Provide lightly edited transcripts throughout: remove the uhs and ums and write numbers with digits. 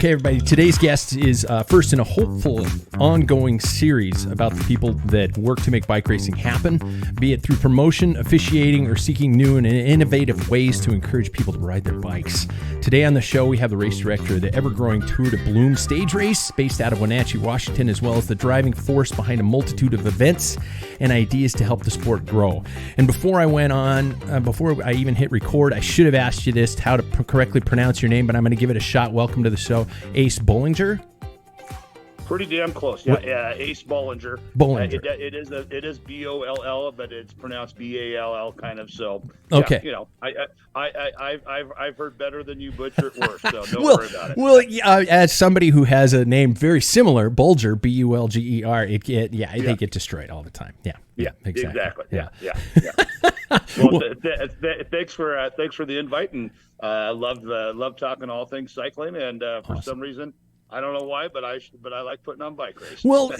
Okay, everybody, today's guest is first in a hopeful ongoing series about the people that work to make bike racing happen, be it through promotion, officiating, or seeking new and innovative ways to encourage people to ride their bikes. Today on the show, we have the race director of the ever-growing Tour de Bloom stage race based out of Wenatchee, Washington, as well as the driving force behind a multitude of events and ideas to help the sport grow. And before I even hit record, I should have asked you this, how to correctly pronounce your name, but I'm going to give it a shot. Welcome to the show, Ace Bollinger. Pretty damn close. Yeah, Ace Bollinger. Bollinger. It is B-O-L-L, but it's pronounced B-A-L-L kind of. So okay. I've heard better than you butcher it worse. So don't worry about it. Well, as somebody who has a name very similar, Bolger, B-U-L-G-E-R, they get destroyed all the time. Yeah, exactly. Yeah. Well, thanks for the invite, and love talking all things cycling, and for awesome. some reason, I don't know why, but I like putting on bike races. Well,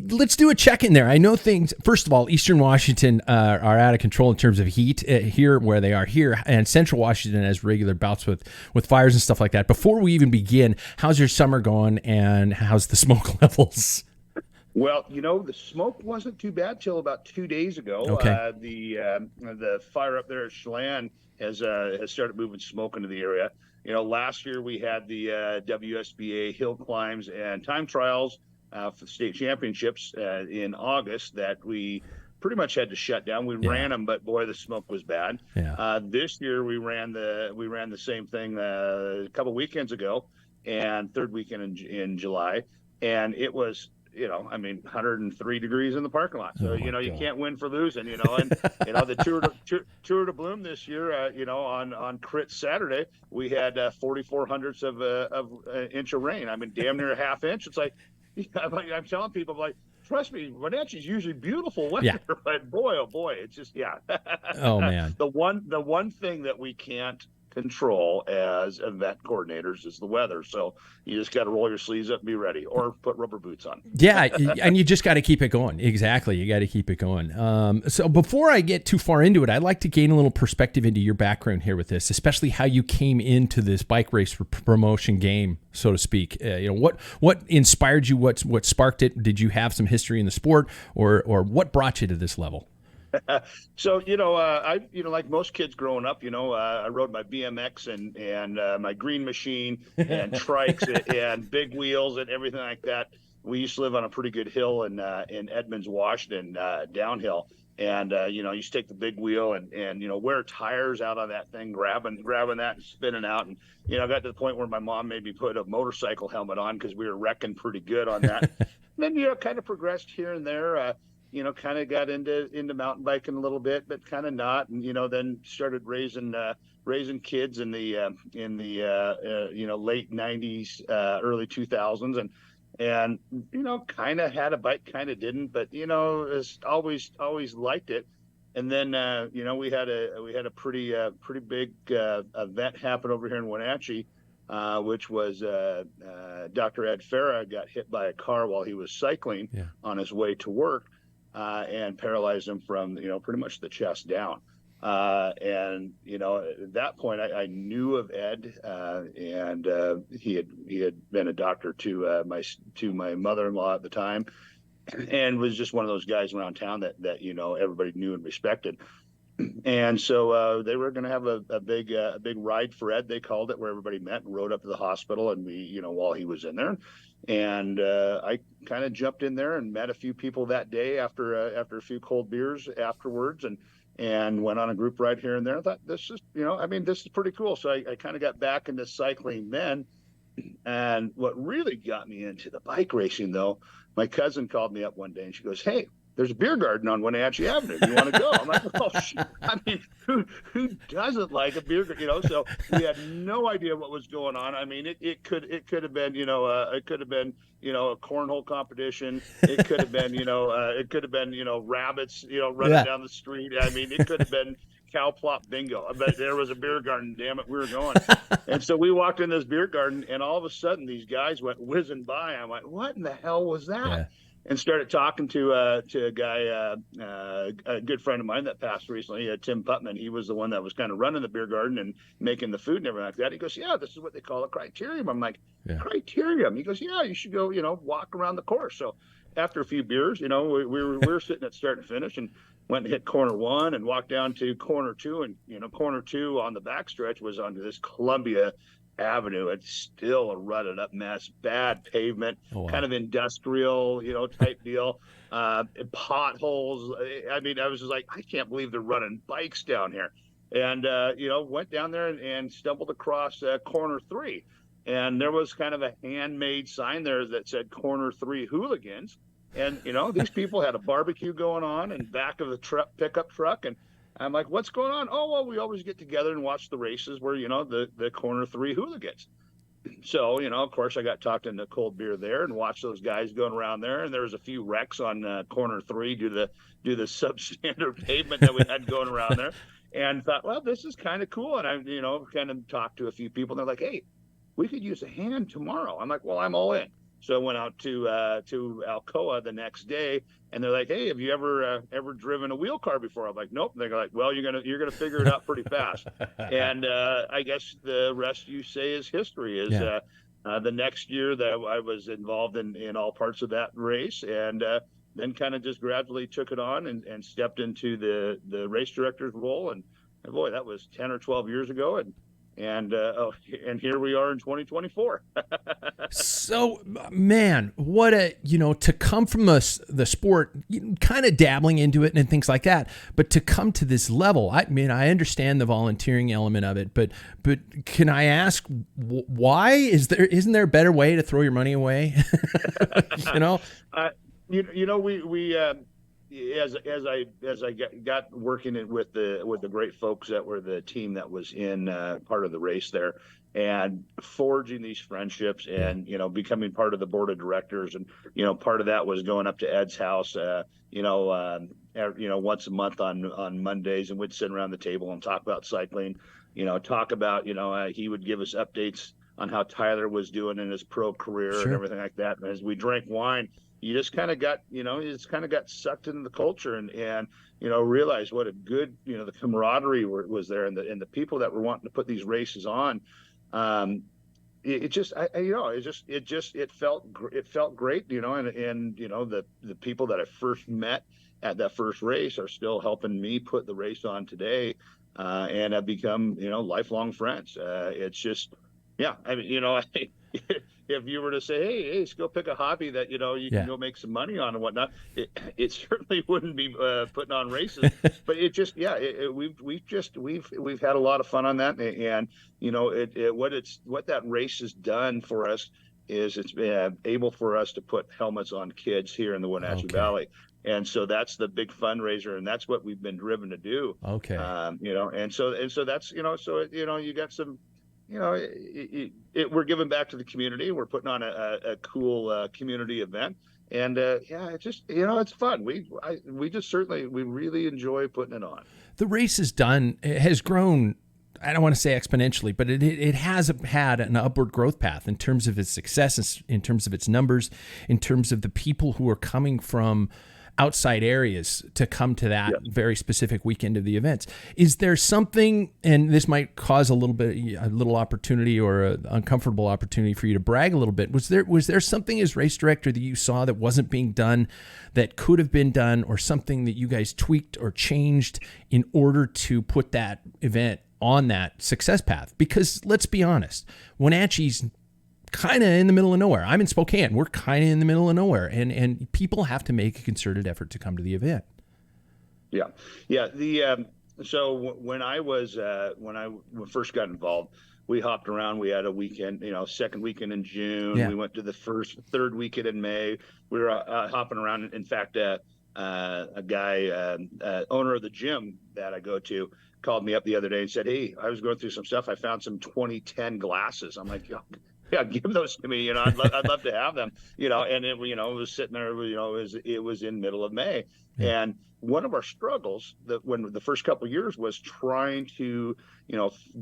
let's do a check-in there. I know things, first of all, Eastern Washington are out of control in terms of heat here where they are here, and Central Washington has regular bouts with fires and stuff like that. Before we even begin, how's your summer going, and how's the smoke levels? Well, the smoke wasn't too bad till about 2 days ago. Okay. The fire up there at Chelan has started moving smoke into the area. Last year we had the WSBA hill climbs and time trials for the state championships in August that we pretty much had to shut down. We ran them, but boy, the smoke was bad. Yeah. This year we ran the same thing a couple weekends ago, and third weekend in July, and it was 103 degrees in the parking lot. So, you can't win for losing, and, the Tour de Bloom this year, on Crit Saturday, we had 44/100ths of an inch of rain. I mean, damn near a half inch. It's like, I'm telling people, like, trust me, Wenatchee's usually beautiful weather, but boy, oh boy, it's just, Oh man. The one thing that we can't control as event coordinators is the weather, so you just got to roll your sleeves up and be ready, or put rubber boots on. And you just got to keep it going. Exactly, you got to keep it going. So before I get too far into it, I'd like to gain a little perspective into your background here with this, especially how you came into this bike race promotion game, so to speak. What inspired you? What sparked it? Did you have some history in the sport, or what brought you to this level? So, I like most kids growing up, I rode my BMX and my green machine and trikes and big wheels and everything like that. We used to live on a pretty good hill in Edmonds, Washington, downhill. And, you used to take the big wheel and wear tires out on that thing, grabbing that and spinning out. And, I got to the point where my mom made me put a motorcycle helmet on because we were wrecking pretty good on that. And then, kind of progressed here and there. Kind of got into mountain biking a little bit, but kind of not. And, then started raising kids in the late 90s, early 2000s. And kind of had a bike, kind of didn't, but, always liked it. And then, we had a pretty big event happen over here in Wenatchee, which was Dr. Ed Farah got hit by a car while he was cycling on his way to work. And paralyzed him from, pretty much the chest down. And, at that point I knew of Ed, and he had been a doctor to my mother-in-law at the time, and was just one of those guys around town that everybody knew and respected. And so they were going to have a big ride for Ed, they called it, where everybody met and rode up to the hospital, and we, while he was in there. And I kind of jumped in there and met a few people that day after a few cold beers afterwards, and went on a group ride here and there. I thought, this is, this is pretty cool. So I kind of got back into cycling then. And what really got me into the bike racing, though, my cousin called me up one day and she goes, "Hey, there's a beer garden on Wenatchee Avenue. You want to go?" I'm like, "Oh, shit." I mean, who doesn't like a beer garden? So we had no idea what was going on. I mean, it could have been, a cornhole competition. It could have been, rabbits, running down the street. I mean, it could have been cow plop bingo. But there was a beer garden. Damn it, we were going. And so we walked in this beer garden, and all of a sudden these guys went whizzing by. I'm like, what in the hell was that? Yeah. And started talking to a guy, a good friend of mine that passed recently, Tim Putman. He was the one that was kind of running the beer garden and making the food and everything like that. He goes, yeah, this is what they call a criterium. I'm like, Yeah. criterium? He goes, yeah, you should go, walk around the course. So after a few beers, we were sitting at start and finish, and went and hit corner 1 and walked down to corner 2. And, corner 2 on the backstretch was onto this Columbia Avenue. It's still a rutted up mess, bad pavement, kind of industrial, type deal, potholes. I mean, I was just like, I can't believe they're running bikes down here. And, went down there and stumbled across corner 3. And there was kind of a handmade sign there that said corner 3 hooligans. And, these people had a barbecue going on in back of the pickup truck. And I'm like, what's going on? Oh, well, we always get together and watch the races where, the corner 3 hooligans. So, of course, I got talked into cold beer there and watched those guys going around there. And there was a few wrecks on corner 3 due to the substandard pavement that we had going around there. And thought, well, this is kind of cool. And I, kind of talked to a few people. And they're like, hey, we could use a hand tomorrow. I'm like, well, I'm all in. So I went out to Alcoa the next day, and they're like, "Hey, have you ever driven a wheel car before?" I'm like, "Nope." They're like, "Well, you're gonna figure it out pretty fast." And I guess the rest you say is history. The next year that I was involved in all parts of that race, and then kind of just gradually took it on and stepped into the race director's role. And boy, that was 10 or 12 years ago, and here we are in 2024. So, man, what to come from the sport, kind of dabbling into it and things like that, but to come to this level, I mean, I understand the volunteering element of it, but can I ask why isn't there a better way to throw your money away? We as I got working with the great folks that were the team that was in part of the race there, and forging these friendships, and becoming part of the board of directors, and part of that was going up to Ed's house once a month on Mondays, and we'd sit around the table and talk about cycling, talk about he would give us updates on how Tyler was doing in his pro career and everything like that. And as we drank wine, you just kind of got, got sucked into the culture and realized what a good, the camaraderie was there, and the people that were wanting to put these races on. It felt great, and the people that I first met at that first race are still helping me put the race on today, and have become, lifelong friends. It's just, yeah, I mean, if you were to say, hey, let's go pick a hobby that, you can go make some money on and whatnot, it certainly wouldn't be putting on races, but it just, we've had a lot of fun on that. And, what that race has done for us is it's been able for us to put helmets on kids here in the Wenatchee Valley. And so that's the big fundraiser, and that's what we've been driven to do. Okay. And so that's, you got some, we're giving back to the community. We're putting on a cool community event, and it's just, it's fun. We really enjoy putting it on. The race has grown. I don't want to say exponentially, but it has had an upward growth path in terms of its success, in terms of its numbers, in terms of the people who are coming from outside areas to come to that very specific weekend of the events. Is there something, and this might cause a little opportunity or an uncomfortable opportunity for you to brag a little bit. Was there something as race director that you saw that wasn't being done that could have been done, or something that you guys tweaked or changed in order to put that event on that success path? Because let's be honest, Wenatchee's kind of in the middle of nowhere. I'm in Spokane. We're kind of in the middle of nowhere, and people have to make a concerted effort to come to the event. Yeah. So when I first got involved, we hopped around. We had a weekend, second weekend in June. Yeah. We went to the third weekend in May. We were hopping around. In fact, a guy, owner of the gym that I go to, called me up the other day and said, "Hey, I was going through some stuff. I found some 2010 glasses." I'm like, Yeah, give those to me. I'd love to have them. And it was sitting there. It was in middle of May, Yeah. and one of our struggles that when the first couple of years was trying to,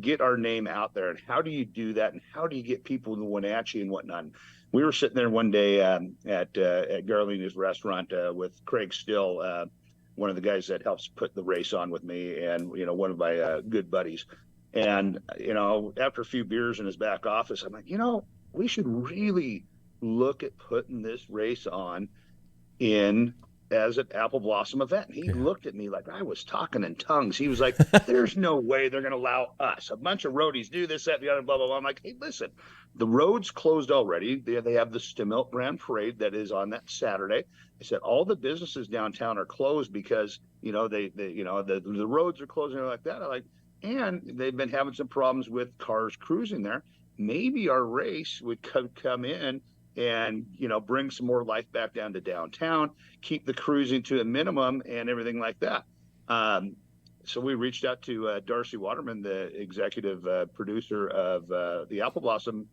get our name out there. And how do you do that? And how do you get people in the Wenatchee and whatnot? And we were sitting there one day at Garlina's restaurant with Craig Still, one of the guys that helps put the race on with me, and one of my good buddies. And after a few beers in his back office, I'm like, we should really look at putting this race on in as an apple blossom event. And he Yeah. looked at me like I was talking in tongues. He was like, there's no way they're going to allow us, a bunch of roadies, do this, that, the other, blah, blah, blah. I'm like, hey, listen, the road's closed already. They have the Stimmelt Grand Parade that is on that Saturday. I said, all the businesses downtown are closed because, the roads are closed and like that. I like, and they've been having some problems with cars cruising there. Maybe our race would come in and bring some more life back down to downtown, keep the cruising to a minimum and everything like that. So we reached out to Darcy Waterman, the executive producer of the Apple Blossom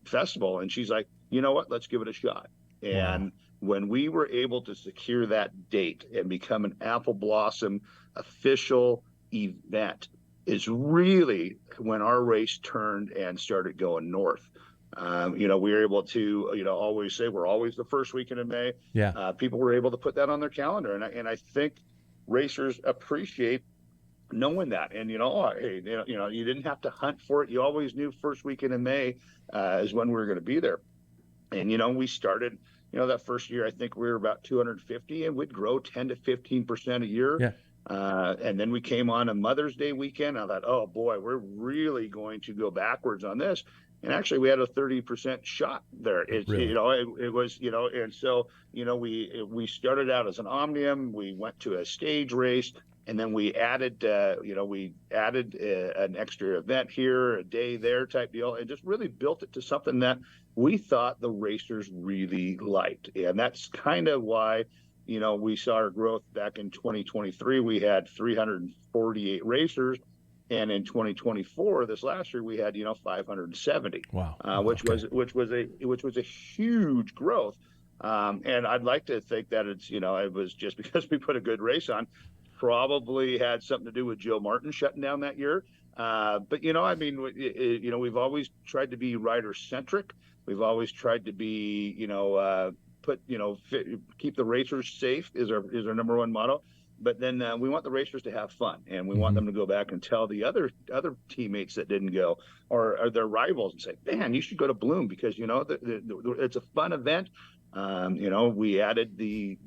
Festival, and she's like, you know what, let's give it a shot. And when we were able to secure that date and become an Apple Blossom official event, is really when our race turned and started going north. We were able to, always say we're always the first weekend in May. Yeah. People were able to put that on their calendar, and I think racers appreciate knowing that. And hey, you didn't have to hunt for it. You always knew first weekend in May is when we were going to be there. And we started, that first year I think we were about 250, and we'd grow 10 to 15% a year. Yeah. And then we came on a Mother's Day weekend. I thought, oh boy, we're really going to go backwards on this. And actually, we had a 30% shot there. Really? It was, and so, we started out as an omnium. We went to a stage race, and then we added, an extra event here, a day there type deal, and just really built it to something that we thought the racers really liked. And that's kind of why, we saw our growth back in 2023. We had 348 racers. And in 2024, this last year, we had 570. Wow. Which was a huge growth. And I'd like to think that it was just because we put a good race on, probably had something to do with Joe Martin shutting down that year. But we've always tried to be rider centric. We've always tried to be keep the racers safe is our number one motto. But then we want the racers to have fun, and we want them to go back and tell the other teammates that didn't go, or their rivals, and say, "Man, you should go to Bloom because it's a fun event." We added the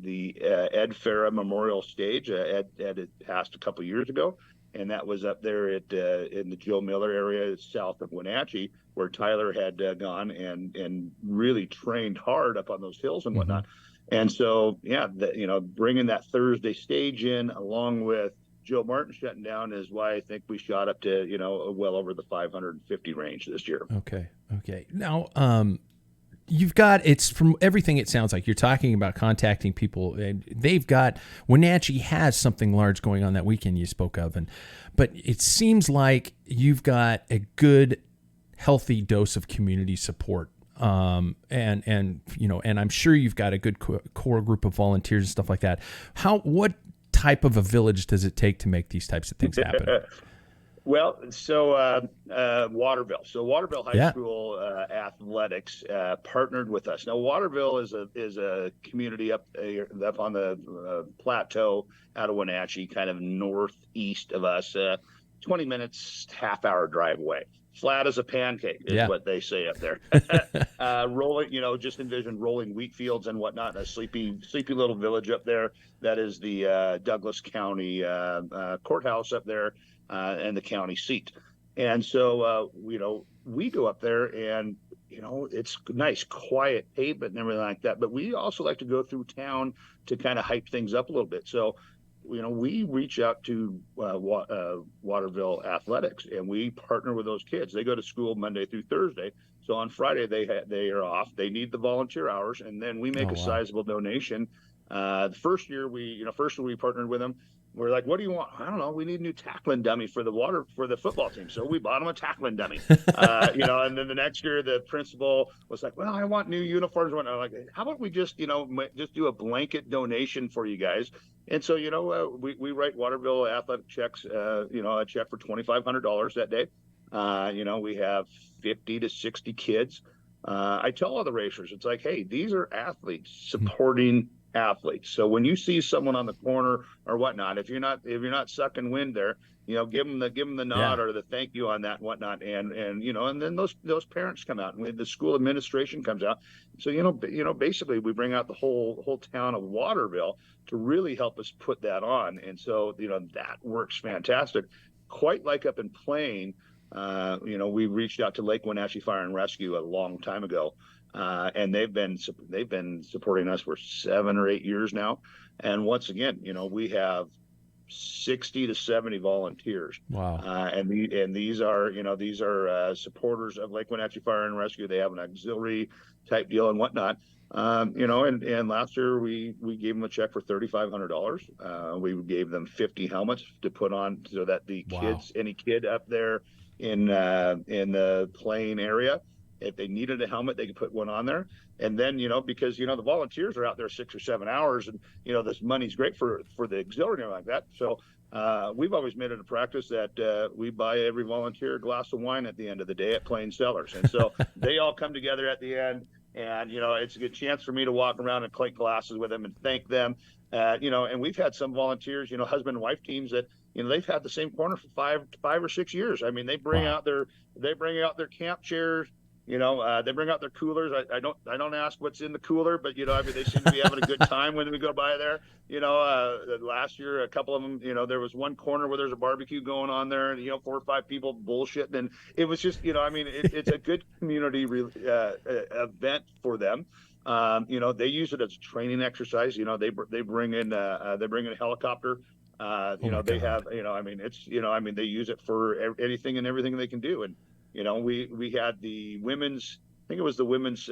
Ed Farah Memorial Stage. Ed had passed a couple years ago, and that was up there in the Joe Miller area south of Wenatchee, where Tyler had gone and really trained hard up on those hills and whatnot. And so, bringing that Thursday stage in along with Joe Martin shutting down is why I think we shot up to, well over the 550 range this year. Okay. Now, you've got, it's from everything it sounds like you're talking about contacting people, and Wenatchee has something large going on that weekend you spoke of, but it seems like you've got a good, healthy dose of community support. And I'm sure you've got a good core group of volunteers and stuff like that. What type of a village does it take to make these types of things happen? Well, so Waterville. So Waterville High School athletics partnered with us. Now, Waterville is a community up on the plateau out of Wenatchee, kind of northeast of us, 20 minutes, half-hour drive away. Flat as a pancake is what they say up there. Rolling, just envision rolling wheat fields and whatnot. A sleepy little village up there. That is the Douglas County courthouse up there and the county seat. And so, we go up there and, it's nice, quiet pavement and everything like that. But we also like to go through town to kind of hype things up a little bit. So, we reach out to Waterville Athletics, and we partner with those kids. They go to school Monday through Thursday. So on Friday, they are off. They need the volunteer hours, and then we make a sizable donation. The first year we partnered with them. we're like, what do you want? I don't know. We need a new tackling dummy for the football team. So we bought them a tackling dummy. And then the next year the principal was like, well, I want new uniforms. And I'm like, how about we just, just do a blanket donation for you guys? And so, we write Waterville athletic checks, a check for $2,500 that day. We have 50 to 60 kids. I tell all the racers, it's like, hey, these are athletes supporting athletes. So when you see someone on the corner or whatnot, if you're not sucking wind there, give them the nod or the thank you on that and whatnot. And then those parents come out and the school administration comes out. So, basically we bring out the whole town of Waterville to really help us put that on. And so, that works fantastic. Quite like up in Plain, we reached out to Lake Wenatchee Fire and Rescue a long time ago. And they've been supporting us for 7 or 8 years now. And once again, we have 60 to 70 volunteers. Wow. And these are supporters of Lake Wenatchee Fire and Rescue. They have an auxiliary type deal and whatnot. And last year we gave them a check for $3,500. We gave them 50 helmets to put on so that the kids, any kid up there in the Plain area, if they needed a helmet, they could put one on there. And then, because, the volunteers are out there 6 or 7 hours and, this money's great for the auxiliary like that. So we've always made it a practice that we buy every volunteer a glass of wine at the end of the day at Plain Cellars. And so they all come together at the end. And, it's a good chance for me to walk around and clink glasses with them and thank them. And we've had some volunteers, husband and wife teams that, they've had the same corner for five or 6 years. I mean, they bring out their camp chairs. They bring out their coolers. I don't ask what's in the cooler, but they seem to be having a good time when we go by there. Last year, a couple of them, there was one corner where there's a barbecue going on there, and 4 or 5 people bullshitting, and it was just, it's a good community event for them. They use it as a training exercise. They bring in a helicopter. They have, they use it for anything and everything they can do. And we had the women's, I think it was the women's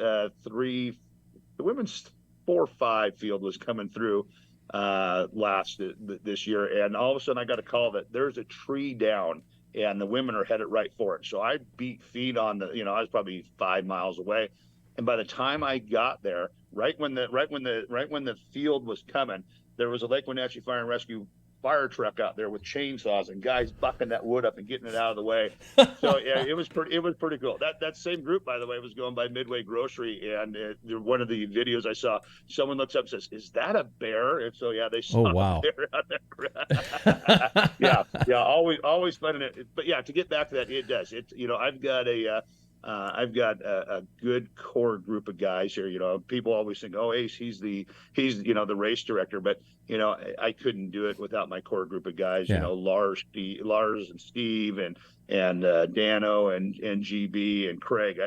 4-5 field was coming through this year, and all of a sudden I got a call that there's a tree down and the women are headed right for it. So I beat feet on I was probably 5 miles away, and by the time I got there, right when the field was coming, there was a Lake Wenatchee Fire and Rescue fire truck out there with chainsaws and guys bucking that wood up and getting it out of the way. So yeah, it was pretty cool. That same group, by the way, was going by Midway Grocery, and one of the videos I saw, someone looks up and says, "Is that a bear?" And so yeah, they saw a bear out there. yeah, always fun in it. But yeah, to get back to that, it does. I've got a good core group of guys here. People always think, oh, Ace, he's the race director, but I couldn't do it without my core group of guys. Yeah. Lars and Steve and Dano and GB and Craig.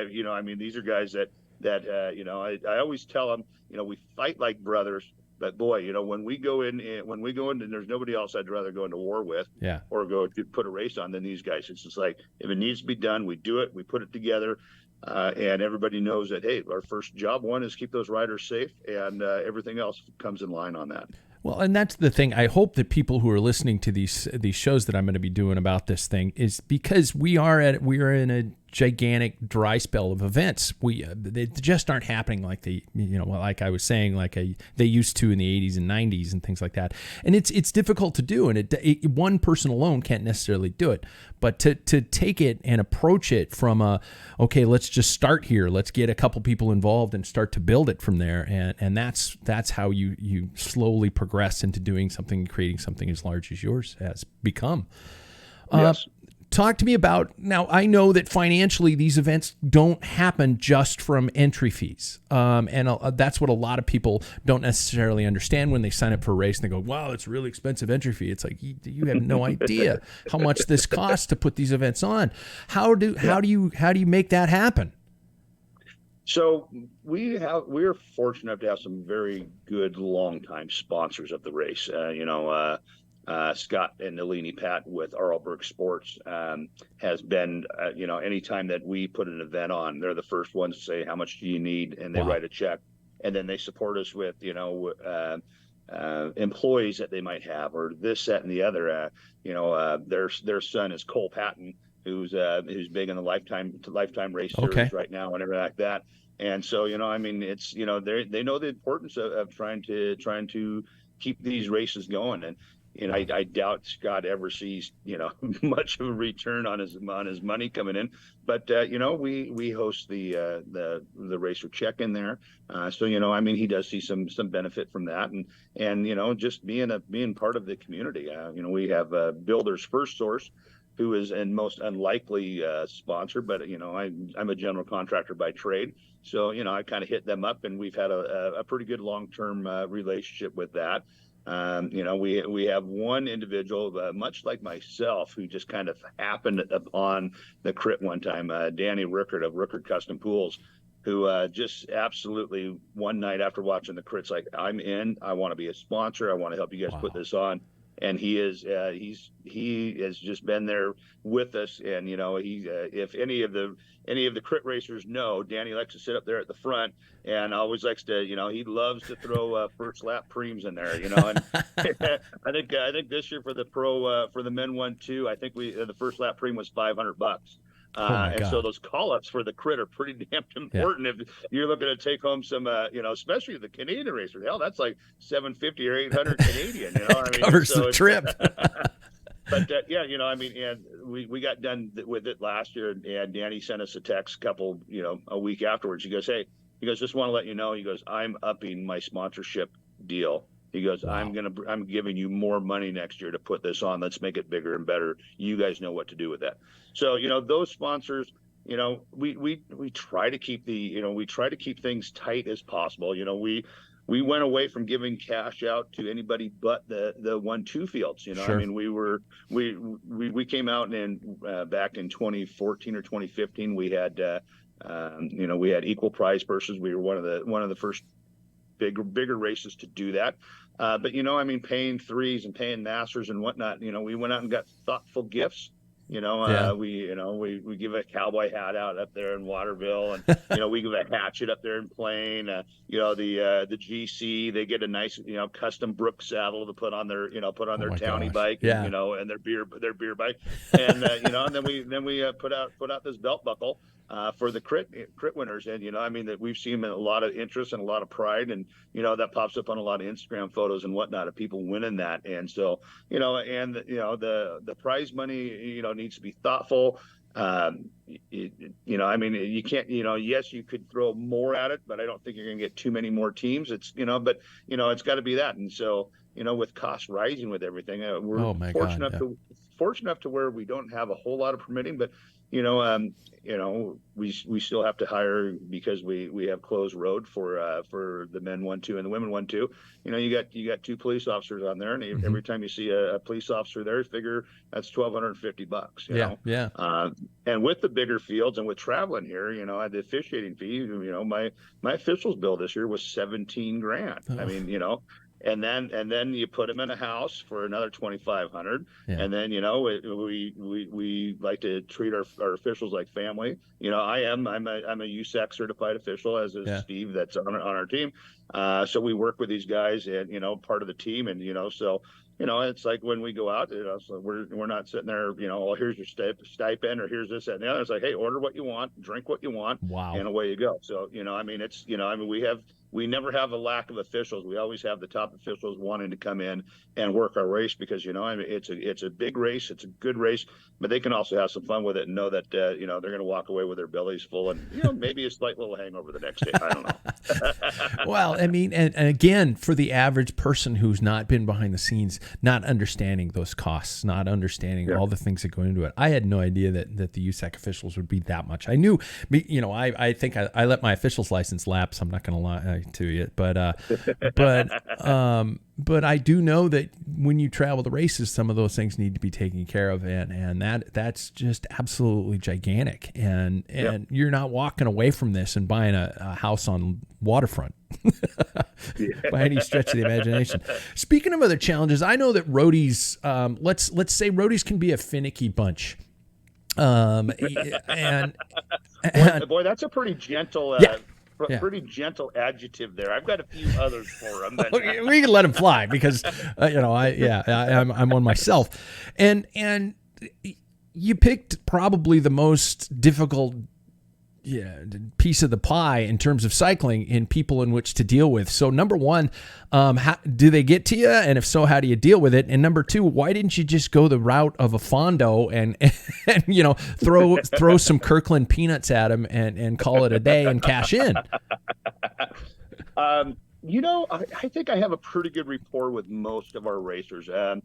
These are guys that I always tell them, we fight like brothers. But boy, when we go in and there's nobody else I'd rather go into war with, or go to put a race on than these guys. It's just like, if it needs to be done, we do it, we put it together, and everybody knows that, hey, our first job one is keep those riders safe, and everything else comes in line on that. Well, and that's the thing. I hope that people who are listening to these shows that I'm going to be doing about this thing is because we are in a gigantic dry spell of events. They just aren't happening like like I was saying, they used to in the 80s and 90s and things like that. And it's difficult to do, and one person alone can't necessarily do it. But to take it and approach it from okay, let's just start here. Let's get a couple people involved and start to build it from there. And that's how you slowly progress into doing something, creating something as large as yours has become. Yes. Talk to me about, now I know that financially these events don't happen just from entry fees. And that's what a lot of people don't necessarily understand when they sign up for a race and they go, wow, it's a really expensive entry fee. It's like, you have no idea how much this costs to put these events on. How do you make that happen? So we're fortunate enough to have some very good longtime sponsors of the race. Scott and Nalini Pat with Arlberg Sports has been, anytime that we put an event on, they're the first ones to say, how much do you need? And they write a check, and then they support us with, employees that they might have, or this, that, and the other. Their son is Cole Patton, who's big in the lifetime race Okay. series right now, and everything like that. And so, I mean, it's, they know the importance of trying to keep these races going. And I doubt Scott ever sees much of a return on his money coming in. But we host the racer check in there, so I mean, he does see some benefit from that, and just being part of the community. We have Builder's First Source, who is and most unlikely sponsor, but I'm a general contractor by trade, so I kind of hit them up, and we've had a pretty good long-term relationship with that. We have one individual, much like myself, who just kind of happened upon the crit one time, Danny Rickard of Rickard Custom Pools, who just absolutely one night after watching the crits, like, I'm in, I want to be a sponsor, I want to help you guys put this on. And he has just been there with us. And if any of the crit racers know, Danny likes to sit up there at the front and always likes to, he loves to throw first lap preems in there, and I think this year for the men 1-2, I think the first lap preem was $500. And so those call-ups for the crit are pretty damn important. Yeah. If you're looking to take home some, especially the Canadian racers, hell, that's like $750 or $800 Canadian. I mean, covers the trip. But I mean, and we got done with it last year, and Danny sent us a text a week afterwards. He goes, just want to let you know. He goes, I'm upping my sponsorship deal. He goes, I'm giving you more money next year to put this on. Let's make it bigger and better. You guys know what to do with that. So, those sponsors, we try to keep things tight as possible. We went away from giving cash out to anybody but the 1-2 fields. Sure. I mean, we came out and back in 2014 or 2015, we had we had equal prize purses. We were one of the first bigger races to do that. But I mean, paying threes and paying masters and whatnot, we went out and got thoughtful gifts. We give a cowboy hat out up there in Waterville, and we give a hatchet up there in Plain. The GC, they get a nice custom Brook saddle to put on their their townie bike, and their beer bike, and and then we put out this belt buckle for the crit winners. And I mean, that we've seen a lot of interest and a lot of pride, and that pops up on a lot of Instagram photos and whatnot of people winning that. And so the prize money needs to be thoughtful. I mean, you can't, yes, you could throw more at it, but I don't think you're gonna get too many more teams. It's but it's got to be that. And so with costs rising with everything, we're fortunate enough to where we don't have a whole lot of permitting, but we still have to hire, because we have closed road for the men 1-2 and the women 1-2. You got 2 police officers on there, and every time you see a police officer there, figure that's $1,250. And with the bigger fields and with traveling here, the officiating fee, my officials bill this year was $17,000. I mean, and then you put them in a house for another $2,500. And then we like to treat our officials like family. I'm a USAC certified official, as is Steve, that's on our team. So we work with these guys, and part of the team, and so it's like when we go out, so we're not sitting there, well, here's your stipend, or here's this, that, and the other. It's like, hey, order what you want, drink what you want, and away you go. So I mean, it's I mean, we never have a lack of officials. We always have the top officials wanting to come in and work our race, because I mean, it's a big race, it's a good race, but they can also have some fun with it and know that they're going to walk away with their bellies full, and maybe a slight little hangover the next day. I don't know. Well, I mean, and again, for the average person who's not been behind the scenes, not understanding those costs, not understanding all the things that go into it, I had no idea that the USAC officials would be that much. I knew, I think I let my official's license lapse. I'm not going to lie to you, but I do know that when you travel the races, some of those things need to be taken care of, and that's just absolutely gigantic. And you're not walking away from this and buying a house on waterfront by any stretch of the imagination. Speaking of other challenges, I know that roadies, let's say roadies can be a finicky bunch. Boy, that's a pretty gentle Yeah. pretty gentle adjective there. I've got a few others for him. But We can let him fly because, I'm one myself. And you picked probably the most difficult piece of the pie in terms of cycling in people in which to deal with. So number one, how, do they get to you? And if so, how do you deal with it? And number two, why didn't you just go the route of a Fondo and throw some Kirkland peanuts at him and call it a day and cash in? I think I have a pretty good rapport with most of our racers. I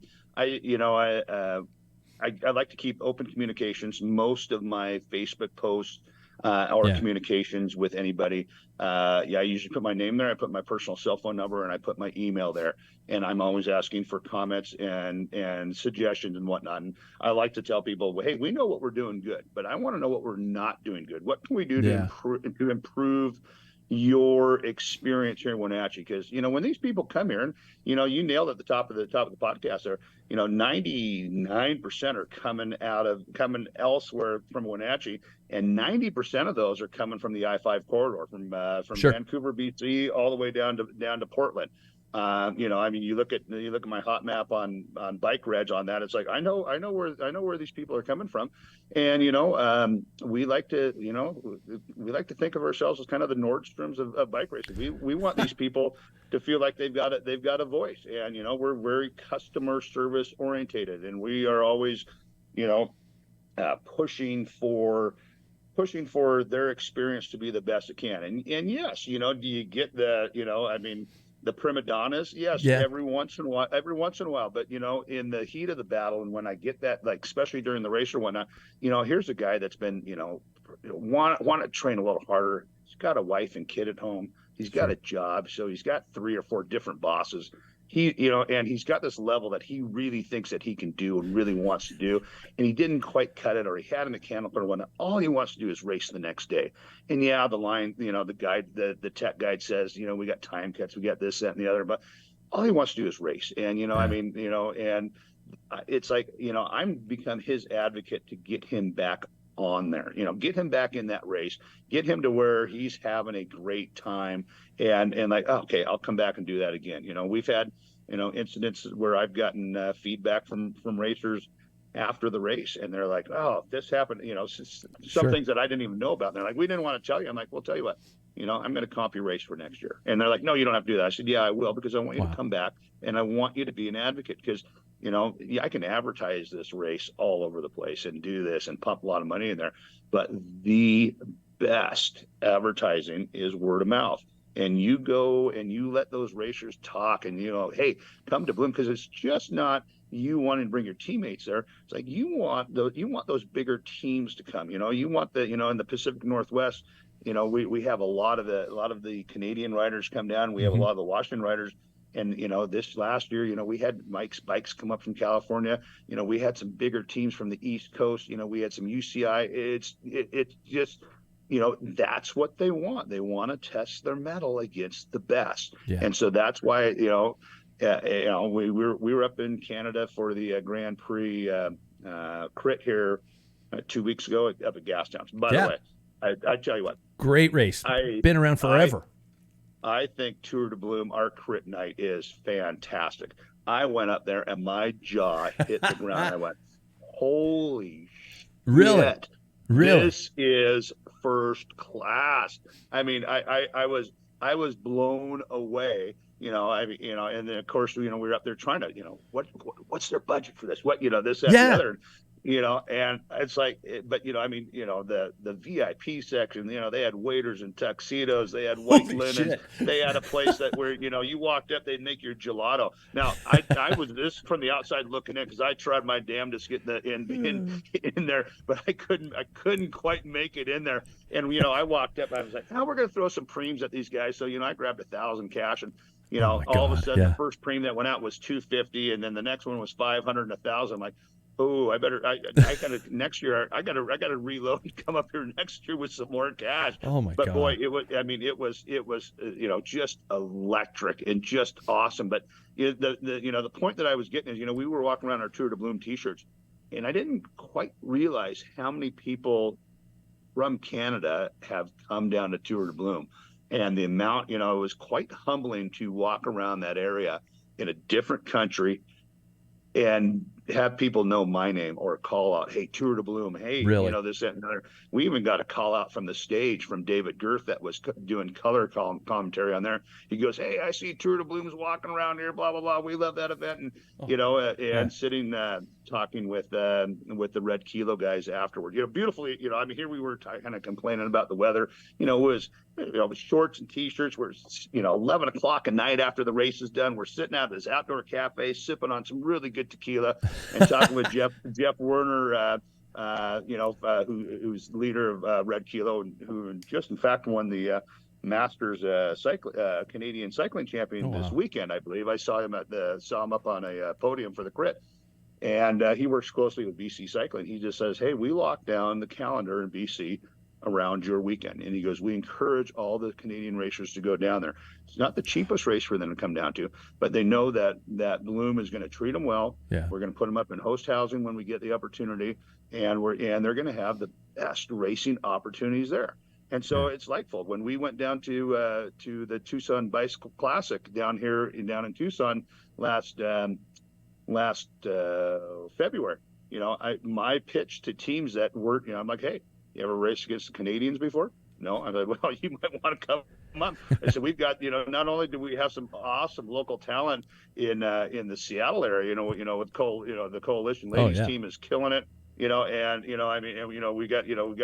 like to keep open communications. Most of my Facebook posts or communications with anybody, I usually put my name there. I put my personal cell phone number, and I put my email there. And I'm always asking for comments and suggestions and whatnot. And I like to tell people, well, hey, we know what we're doing good, but I want to know what we're not doing good. What can we do to improve your experience here in Wenatchee? Because when these people come here, and you nailed at the top of the podcast there, 99% are coming elsewhere from Wenatchee, and 90% of those are coming from the I-5 corridor, from Vancouver, BC, all the way down to Portland. You look at my hot map on Bike Reg on that. It's like I know where these people are coming from, and we like to think of ourselves as kind of the Nordstroms of bike racing. We want these people to feel like they've got a voice, and we're very customer service orientated, and we are always pushing for their experience to be the best it can. And yes, do you get the prima donnas? Yes, every once in a while. But in the heat of the battle, and when I get that, like especially during the race or whatnot, here's a guy that's been want to train a little harder. He's got a wife and kid at home. He's got a job, so he's got 3 or 4 different bosses. And he's got this level that he really thinks that he can do and really wants to do, and he didn't quite cut it, or he had a mechanical or whatnot. All he wants to do is race the next day. And the line, the guide, the tech guide says, we got time cuts, we got this, that, and the other, but all he wants to do is race. And and it's like I'm become his advocate to get him back on there, get him back in that race, get him to where he's having a great time, and like, okay, I'll come back and do that again. We've had incidents where I've gotten feedback from racers after the race, and they're like, oh, this happened, some things that I didn't even know about. And they're like, we didn't want to tell you. I'm like, well, tell you what, I'm going to comp your race for next year. And they're like, no, you don't have to do that. I said, yeah, I will, because I want you to come back, and I want you to be an advocate, because I can advertise this race all over the place and do this and pump a lot of money in there, but the best advertising is word of mouth. And you go and you let those racers talk, and hey, come to Bloom, because it's just not you wanting to bring your teammates there. It's like you want those bigger teams to come. You want the in the Pacific Northwest. We have a lot of the Canadian riders come down. We have a lot of the Washington riders. And this last year, we had Mike's Bikes come up from California. We had some bigger teams from the East Coast. We had some UCI. It's just that's what they want. They want to test their mettle against the best. And so that's why we were up in Canada for the Grand Prix crit here 2 weeks ago up at Gastown. By the way, I tell you what, great race. Been around forever. I think Tour de Bloom, our crit night, is fantastic. I went up there and my jaw hit the ground. I went, holy shit. Really? This is first class. I mean, I was blown away. And then of course, we were up there trying to, what's their budget for this? What, this, that, the other. And it's like, but the VIP section, they had waiters in tuxedos, they had white linens, they had a place that where you walked up, they'd make your gelato. Now I was this from the outside looking in, because I tried my damnedest to get in there, but I couldn't quite make it in there. And I walked up, I was like, we're gonna throw some preems at these guys. So I grabbed 1,000 cash, and all of a sudden the first preem that went out was $250, and then the next one was 500 and 1,000. I'm like, oh, I gotta next year. I gotta reload and come up here next year with some more cash. Oh my God! But boy, it was just electric and just awesome. But the point that I was getting is we were walking around our Tour de Bloom T-shirts, and I didn't quite realize how many people from Canada have come down to Tour de Bloom. And the amount, it was quite humbling to walk around that area in a different country and have people know my name or call out, hey, Tour de Bloom, hey, Really? this, that, and another. We even got a call out from the stage from David Girth that was doing color commentary on there. He goes, hey, I see Tour de Blooms walking around here, blah, blah, blah. We love that event. And, Yeah. sitting, talking with the Red Kilo guys afterward, beautifully, here we were kind of complaining about the weather, it was, shorts and t-shirts. We're 11 o'clock at night after the race is done. We're sitting out at this outdoor cafe sipping on some really good tequila and talking with Jeff Werner, who's leader of Red Kilo, and who just in fact won the Masters Canadian cycling champion this weekend, I believe. I saw him up on a podium for the crit. And he works closely with BC Cycling. He just says, hey, we locked down the calendar in BC around your weekend. And he goes, we encourage all the Canadian racers to go down there. It's not the cheapest race for them to come down to, but they know that Bloom is going to treat them well. Yeah. We're going to put them up in host housing when we get the opportunity, and they're going to have the best racing opportunities there. And so it's delightful. When we went down to the Tucson Bicycle Classic down in Tucson last February, my pitch to teams that were, I'm like, hey, you ever raced against the Canadians before? No. I'm like, well, you might want to come up. I said, we've got, not only do we have some awesome local talent in the Seattle area, with the Coalition ladies team is killing it, we got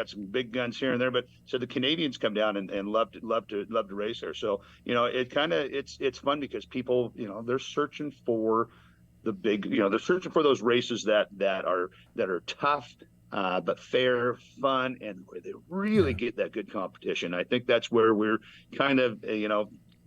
some big guns here and there, but so the Canadians come down and love to race there. So, it's fun because people, they're searching for the big, they're searching for those races that are tough, but fair, fun, and where they really get that good competition. I think that's where we're kind of,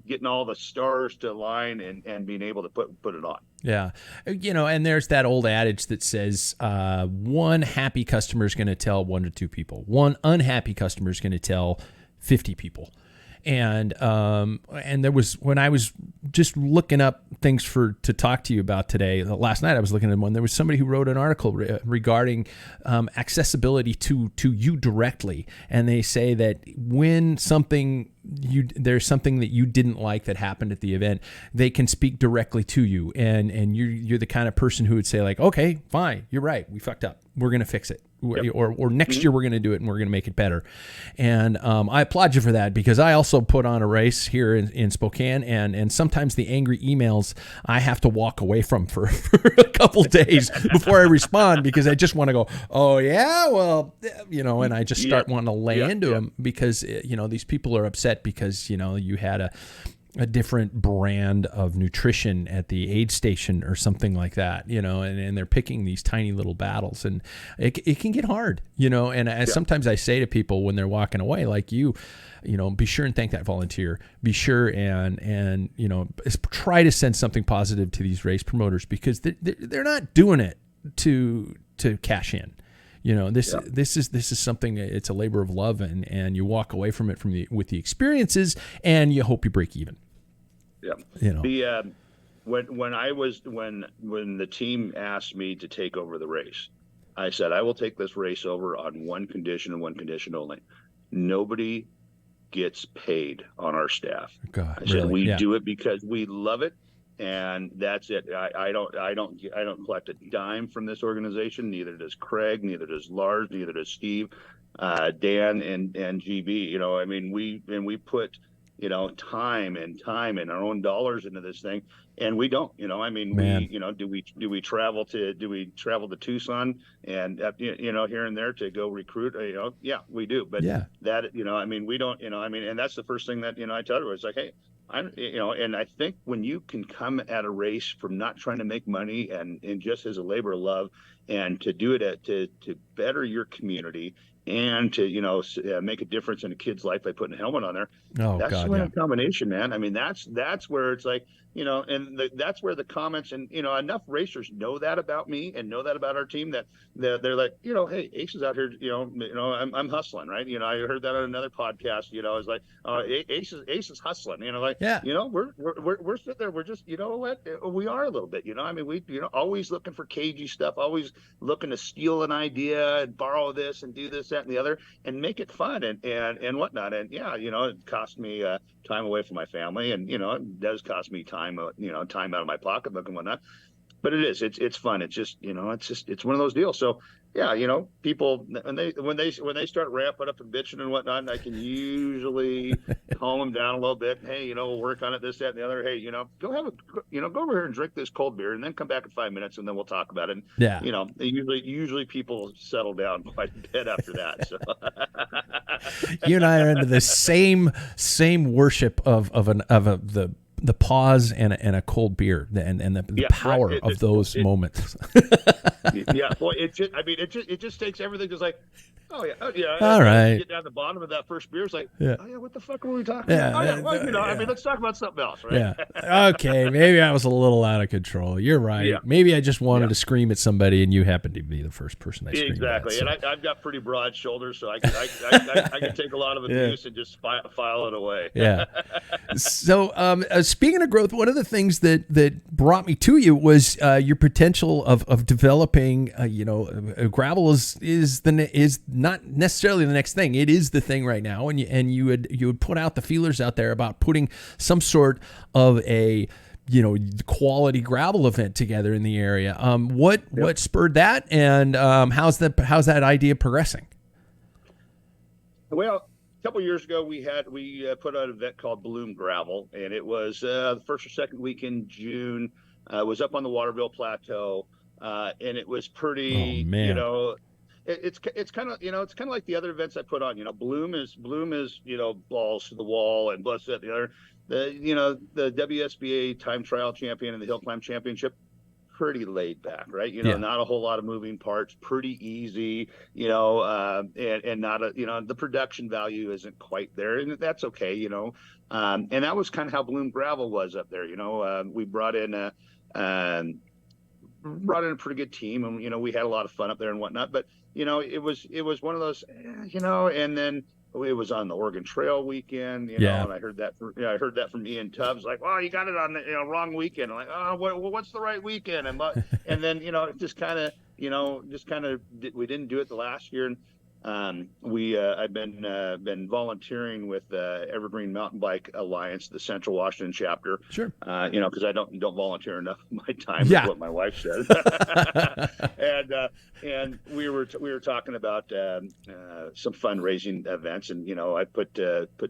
getting all the stars to align and being able to put it on. Yeah. And there's that old adage that says one happy customer is going to tell 1 to 2 people. One unhappy customer is going to tell 50 people. And there was, when I was just looking up things to talk to you about today, last night I was looking at one, there was somebody who wrote an article regarding accessibility to you directly. And they say that when there's something that you didn't like that happened at the event, they can speak directly to you. And you're the kind of person who would say like, okay, fine, you're right, we fucked up, we're going to fix it. Or next year we're going to do it and we're going to make it better. And I applaud you for that, because I also put on a race here in Spokane, and sometimes the angry emails I have to walk away from for a couple days before I respond, because I just want to go, oh yeah, well, and I just start wanting to lay into them, because these people are upset because you had a different brand of nutrition at the aid station or something like that, and they're picking these tiny little battles, and it can get hard, and sometimes I say to people when they're walking away, like be sure and thank that volunteer, be sure and try to send something positive to these race promoters, because they're not doing it to cash in. This is something, it's a labor of love, and you walk away from it with the experiences, and you hope you break even. Yeah. When the team asked me to take over the race, I said, I will take this race over on one condition and one condition only. Nobody gets paid on our staff. God, I said, we do it because we love it. And that's it. I don't collect a dime from this organization. Neither does Craig. Neither does Lars. Neither does Steve, Dan, and GB. We put time and our own dollars into this thing, and we don't. Do we travel to Tucson and here and there to go recruit? Yeah, we do. But we don't. And that's the first thing that I tell her. It's like, hey. And I think when you can come at a race from not trying to make money and just as a labor of love, and to do it to better your community and to make a difference in a kid's life by putting a helmet on there, that's a winning combination, man. I mean, that's where it's like, that's where the comments and enough racers know that about me and know that about our team that they're like, hey, Ace is out here, I'm hustling, right? I heard that on another podcast. It's like, Ace is hustling, we're sitting there, we're just, we are a little bit, we always looking for cagey stuff, always looking to steal an idea and borrow this and do this that, and the other, and make it fun and whatnot. And yeah, it cost me time away from my family, and it does cost me time, time out of my pocketbook and whatnot. But it's fun. It's just, it's one of those deals. So yeah, people when they start ramping up and bitching and whatnot, I can usually calm them down a little bit. Hey, we'll work on it, this, that, and the other. Hey, go over here and drink this cold beer, and then come back in 5 minutes, and then we'll talk about it. And Yeah. Usually people settle down quite a bit after that. So you and I are into the same worship of the pause and a cold beer and the power right. of those moments. Yeah, well, it just takes everything. Just like, oh yeah, all right. Get down the bottom of that first beer. It's like, yeah. Oh yeah, what the fuck were we talking about? Oh yeah, well, let's talk about something else, right? Yeah. Okay, maybe I was a little out of control. You're right. Yeah. Maybe I just wanted to scream at somebody, and you happened to be the first person I screamed exactly. at. So. And I've got pretty broad shoulders, so I can take a lot of abuse and just file it away. Yeah. So speaking of growth, one of the things that brought me to you was your potential of developing. Gravel is not necessarily the next thing. It is the thing right now, and you would put out the feelers out there about putting some sort of a quality gravel event together in the area. What spurred that, and how's that idea progressing? Well, a couple of years ago, we put out an event called Bloom Gravel, and it was the first or second week in June. It was up on the Waterville Plateau, and it was pretty. It's kind of like the other events I put on. Bloom is balls to the wall and bless that the other. The WSBA time trial champion and the hill climb championship, pretty laid back, right? Not a whole lot of moving parts, pretty easy, and not the production value isn't quite there, and that's okay, and that was kind of how Bloom Gravel was up there. We brought in a pretty good team, and we had a lot of fun up there and whatnot, but it was one of those, and then it was on the Oregon Trail weekend, and I heard that from Ian Tubbs, like, well, you got it on the wrong weekend. I'm like, oh, what's the right weekend? And then it just kind of we didn't do it the last year, and I've been volunteering with Evergreen Mountain Bike Alliance, the Central Washington chapter. Sure. Because I don't volunteer enough of my time, is what my wife says. And we were talking about some fundraising events, and I put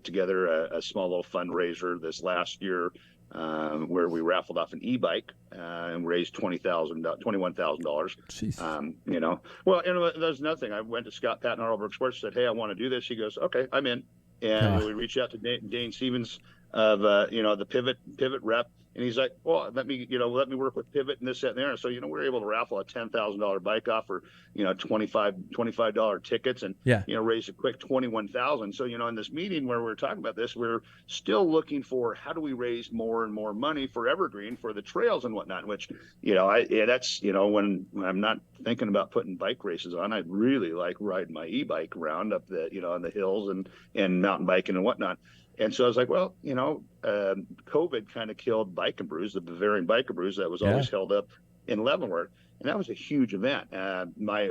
together a small little fundraiser this last year. Where we raffled off an e-bike and raised $21,000. Well, and there's another thing. I went to Scott Patton, Arlbrook Sports, said, "Hey, I want to do this." He goes, "Okay, I'm in." And we reached out to Dane Stevens of the Pivot rep, and he's like, "Well, let me work with Pivot and this, that, and there." So we're able to raffle a $10,000 bike off for $25 tickets, and raise a quick $21,000. So in this meeting where we're talking about this, we're still looking for how do we raise more and more money for Evergreen for the trails and whatnot. Which that's when I'm not thinking about putting bike races on, I really like riding my e-bike around up the on the hills and mountain biking and whatnot. And so I was like, well, COVID kind of killed Bike and Brews, the Bavarian Bike and Brews that was always held up in Leavenworth. And that was a huge event. My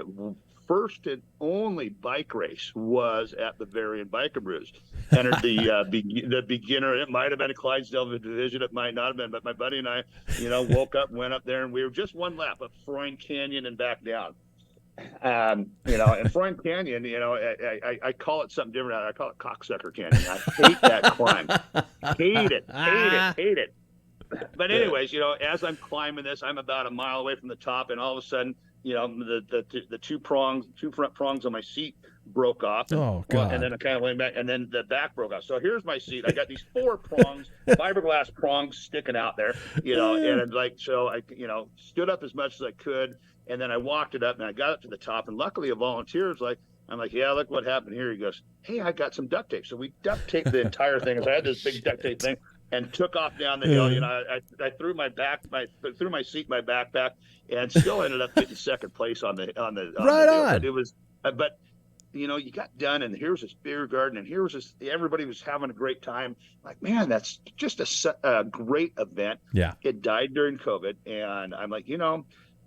first and only bike race was at Bavarian Bike and Brews. Entered the beginner. It might have been a Clydesdale division. It might not have been. But my buddy and I, woke up, went up there, and we were just one lap up Freund Canyon and back down. And Freund Canyon, I call it something different. I call it Cocksucker Canyon. I hate that climb. Hate it. But anyways, as I'm climbing this, I'm about a mile away from the top, and all of a sudden, the two front prongs on my seat broke off. And, and then I kind of leaned back, and then the back broke off. So here's my seat. I got these 4 prongs, fiberglass prongs sticking out there, and so I, stood up as much as I could. And then I walked it up, and I got up to the top, and luckily a volunteer was like, I'm like, yeah, look what happened here. He goes, hey, I got some duct tape. So we duct taped the entire thing. So I had this big duct tape thing and took off down the hill. I threw my seat, my backpack, and still ended up getting second place on the right the on. But it was, but you got done, and here's this beer garden, and here was this, everybody was having a great time. Like, man, that's just a great event. Yeah. It died during COVID, and I'm like,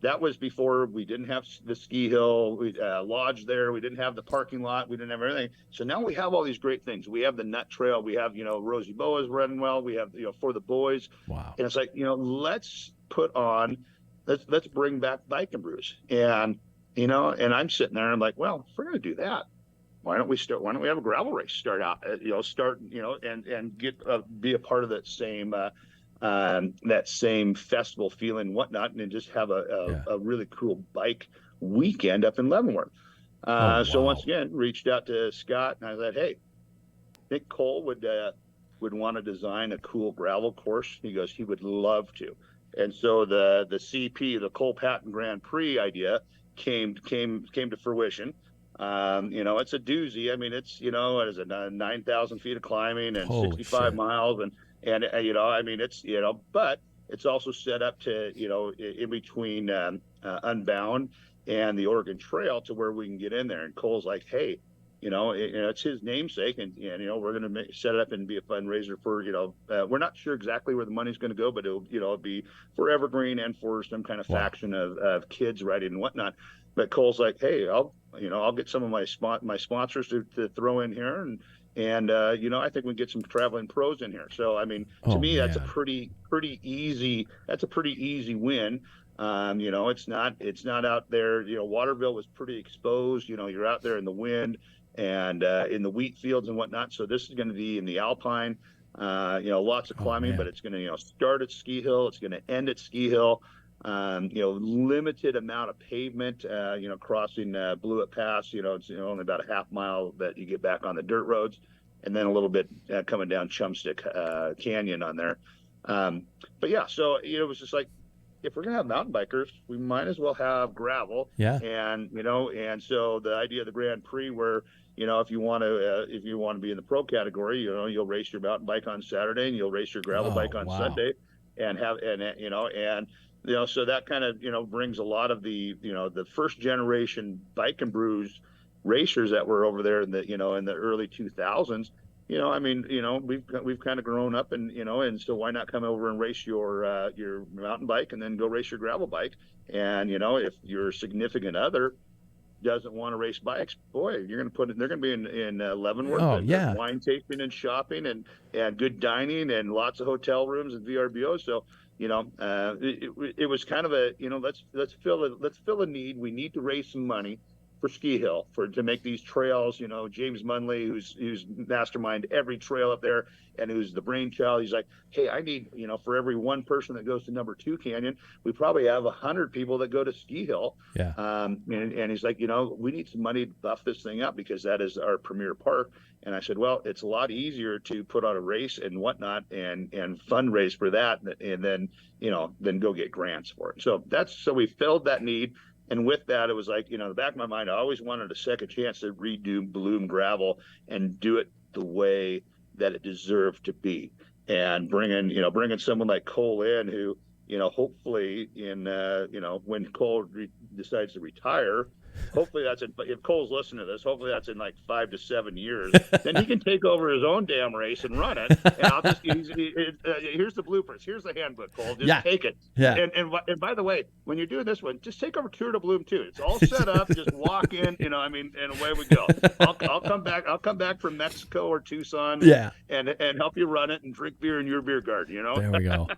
that was before we didn't have the ski hill, lodge there. We didn't have the parking lot. We didn't have everything. So now we have all these great things. We have the nut trail. We have, Rosie Boa's running well. We have, for the boys. Wow. And it's like, let's bring back Bike and Brews. And, and I'm sitting there and I'm like, well, if we're going to do that, why don't we have a gravel race start out, and get, be a part of that same festival feeling and whatnot, and then just have a really cool bike weekend up in Leavenworth. So once again, reached out to Scott and I said, hey, I think Cole would want to design a cool gravel course. He goes, he would love to. And so the CP, the Cole Patton Grand Prix idea came to fruition. It's a doozy. I mean, it's, what is it, 9,000 feet of climbing and 65 miles. And I mean, it's, but it's also set up to, in between Unbound and the Oregon Trail to where we can get in there. And Cole's like, hey, it's his namesake, and we're going to set it up and be a fundraiser for, we're not sure exactly where the money's going to go, but it'll be for Evergreen and for some kind of faction of kids riding and whatnot. But Cole's like, hey, I'll get some of my sponsors to throw in here, and I think we can get some traveling pros in here. So I mean, to me, that's a pretty easy win. It's not out there. Waterville was pretty exposed. You're out there in the wind and in the wheat fields and whatnot. So this is going to be in the Alpine. Lots of climbing, but it's going to start at Ski Hill. It's going to end at Ski Hill. Limited amount of pavement. Crossing Blewett Pass. It's only about a half mile that you get back on the dirt roads, and then a little bit coming down Chumstick Canyon on there. But yeah, so it was just like, if we're gonna have mountain bikers, we might as well have gravel. Yeah. And and so the idea of the Grand Prix, where if you want to be in the pro category, you'll race your mountain bike on Saturday and you'll race your gravel bike on Sunday, and so that kind of brings a lot of the the first generation Bike and Brews racers that were over there in the in the early 2000s. I mean, we've kind of grown up, and and so why not come over and race your mountain bike and then go race your gravel bike? And if your significant other doesn't want to race bikes, boy, they're going to be in Leavenworth. Wine tasting and shopping and good dining and lots of hotel rooms and VRBOs. So it was kind of a let's fill a need. We need to raise some money for Ski Hill to make these trails. James Munley, who's mastermind every trail up there and who's the brainchild, he's like, hey, I need, for every one person that goes to number 2 Canyon, we probably have 100 people that go to Ski Hill. Yeah. And he's like, we need some money to buff this thing up because that is our premier park. And I said, well, it's a lot easier to put on a race and whatnot and fundraise for that, and then go get grants for it. So we filled that need. And with that, it was like, in the back of my mind, I always wanted a second chance to redo Bloom Gravel and do it the way that it deserved to be. And bringing someone like Cole in, who, hopefully when Cole decides to retire, hopefully if Cole's listening to this, hopefully that's in like 5 to 7 years, then he can take over his own damn race and run it. And I'll just here's the blueprints, here's the handbook, Cole, just take it. Yeah. And by the way, when you're doing this one, just take over Tour de Bloom too. It's all set up. Just walk in, and away we go. I'll come back from Mexico or Tucson, and help you run it and drink beer in your beer garden. There we go.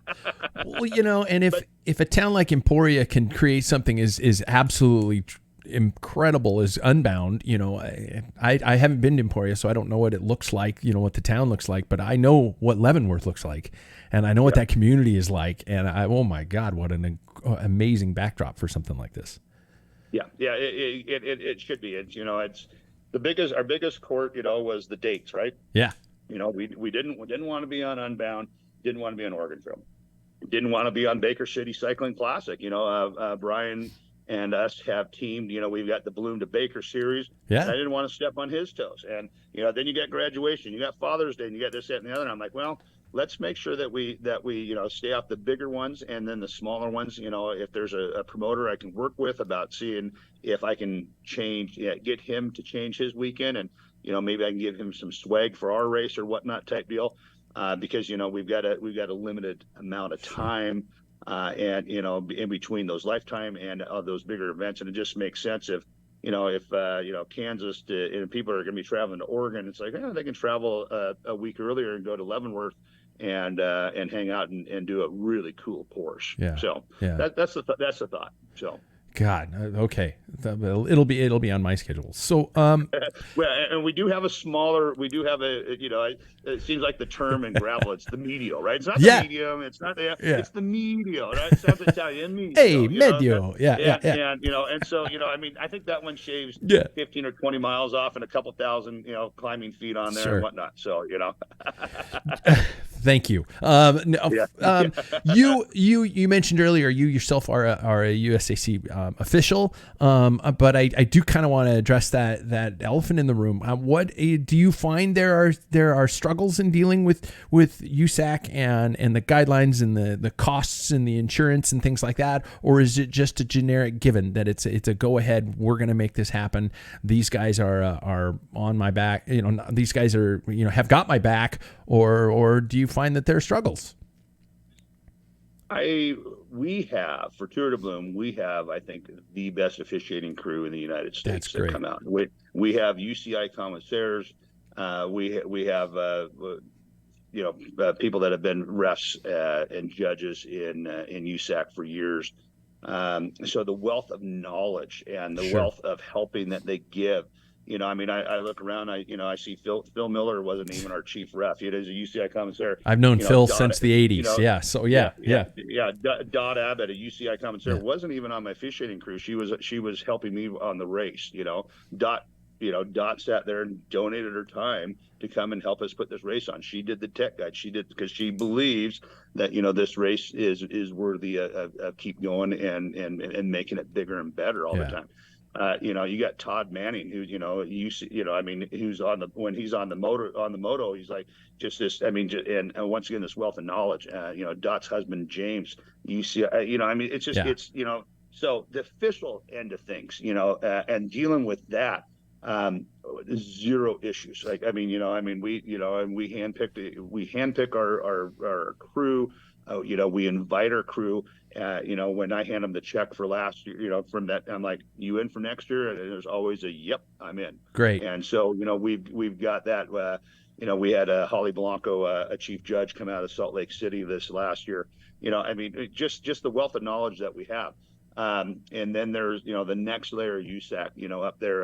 Well, and if a town like Emporia can create something is absolutely incredible as Unbound, I haven't been to Emporia, so I don't know what it looks like, what the town looks like, but I know what Leavenworth looks like, and I know what that community is like, and oh my God, what an amazing backdrop for something like this. It should be. It's our biggest court, was the dates, right? Yeah. We didn't want to be on Unbound, didn't want to be on Oregon Trail, didn't want to be on Baker City Cycling Classic. Brian and us have teamed, we've got the Bloom to Baker series. Yeah. And I didn't want to step on his toes. And, then you got graduation, you got Father's Day, and you got this, that, and the other. And I'm like, well, let's make sure that we stay off the bigger ones, and then the smaller ones, if there's a promoter I can work with about seeing if I can get him to change his weekend, and, maybe I can give him some swag for our race or whatnot type deal. Because, we've got a limited amount of time and in between those lifetime and those bigger events, and it just makes sense if Kansas and people are going to be traveling to Oregon, it's like they can travel a week earlier and go to Leavenworth and hang out and do a really cool course. Yeah. So Yeah. that's the thought. So. God, okay, it'll be on my schedule. So, Well, and we do have a smaller. We do have it seems like the term in gravel. It's the medial, right? It's not the medium. It's not the. Yeah. It's the medial, right? It sounds Italian. Medial, Hey, medio. Yeah. And so I think that one shaves 15 or 20 miles off and a couple thousand climbing feet on there and whatnot. So Thank you. You mentioned earlier you yourself are a USAC official, but I do kind of want to address that elephant in the room. What do you find there are struggles in dealing with USAC and the guidelines and the costs and the insurance and things like that, or is it just a generic given that it's a go ahead, we're going to make this happen? These guys are on my back. These guys are have got my back, or do you find that there are struggles? We have for Tour de Bloom, we have, I think, the best officiating crew in the United States that come out. We have UCI commissaires. We have people that have been refs and judges in USAC for years. So the wealth of knowledge and the wealth of helping that they give. I look around. I see Phil Miller wasn't even our chief ref. He is a UCI commissaire. I've known Phil since the '80s. Dot Abbott, a UCI commissaire, wasn't even on my officiating crew. She was helping me on the race. Dot sat there and donated her time to come and help us put this race on. She did the tech guide. She did because she believes that this race is worthy of keep going and making it bigger and better all the time. You got Todd Manning, who who's when he's on the moto, he's like just this. And once again, this wealth of knowledge. Dot's husband James, it's just it's so the official end of things, and dealing with that, zero issues. We handpick our crew. We invite our crew. When I hand them the check for last year, from that, I'm like, you in for next year? And there's always a, yep, I'm in. Great. And so, we've got that, we had Holly Blanco, a chief judge, come out of Salt Lake City this last year. Just the wealth of knowledge that we have. And then there's, the next layer of USAC, up there,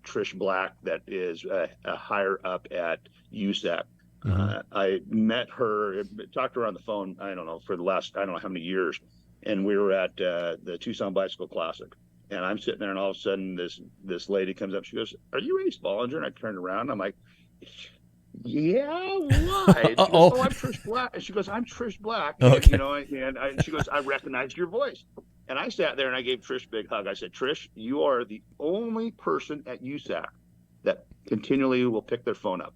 Trish Black, that is higher up at USAC. I met her, talked to her on the phone, I don't know, for the last, I don't know how many years. And we were at the Tucson Bicycle Classic. And I'm sitting there, and all of a sudden this lady comes up. She goes, "Are you Ace Bollinger?" And I turned around, and I'm like, "Yeah, why?" She goes, "Oh, I'm Trish Black." And she goes, "I'm Trish Black." Okay. And she goes, "I recognized your voice." And I sat there, and I gave Trish a big hug. I said, "Trish, you are the only person at USAC that continually will pick their phone up.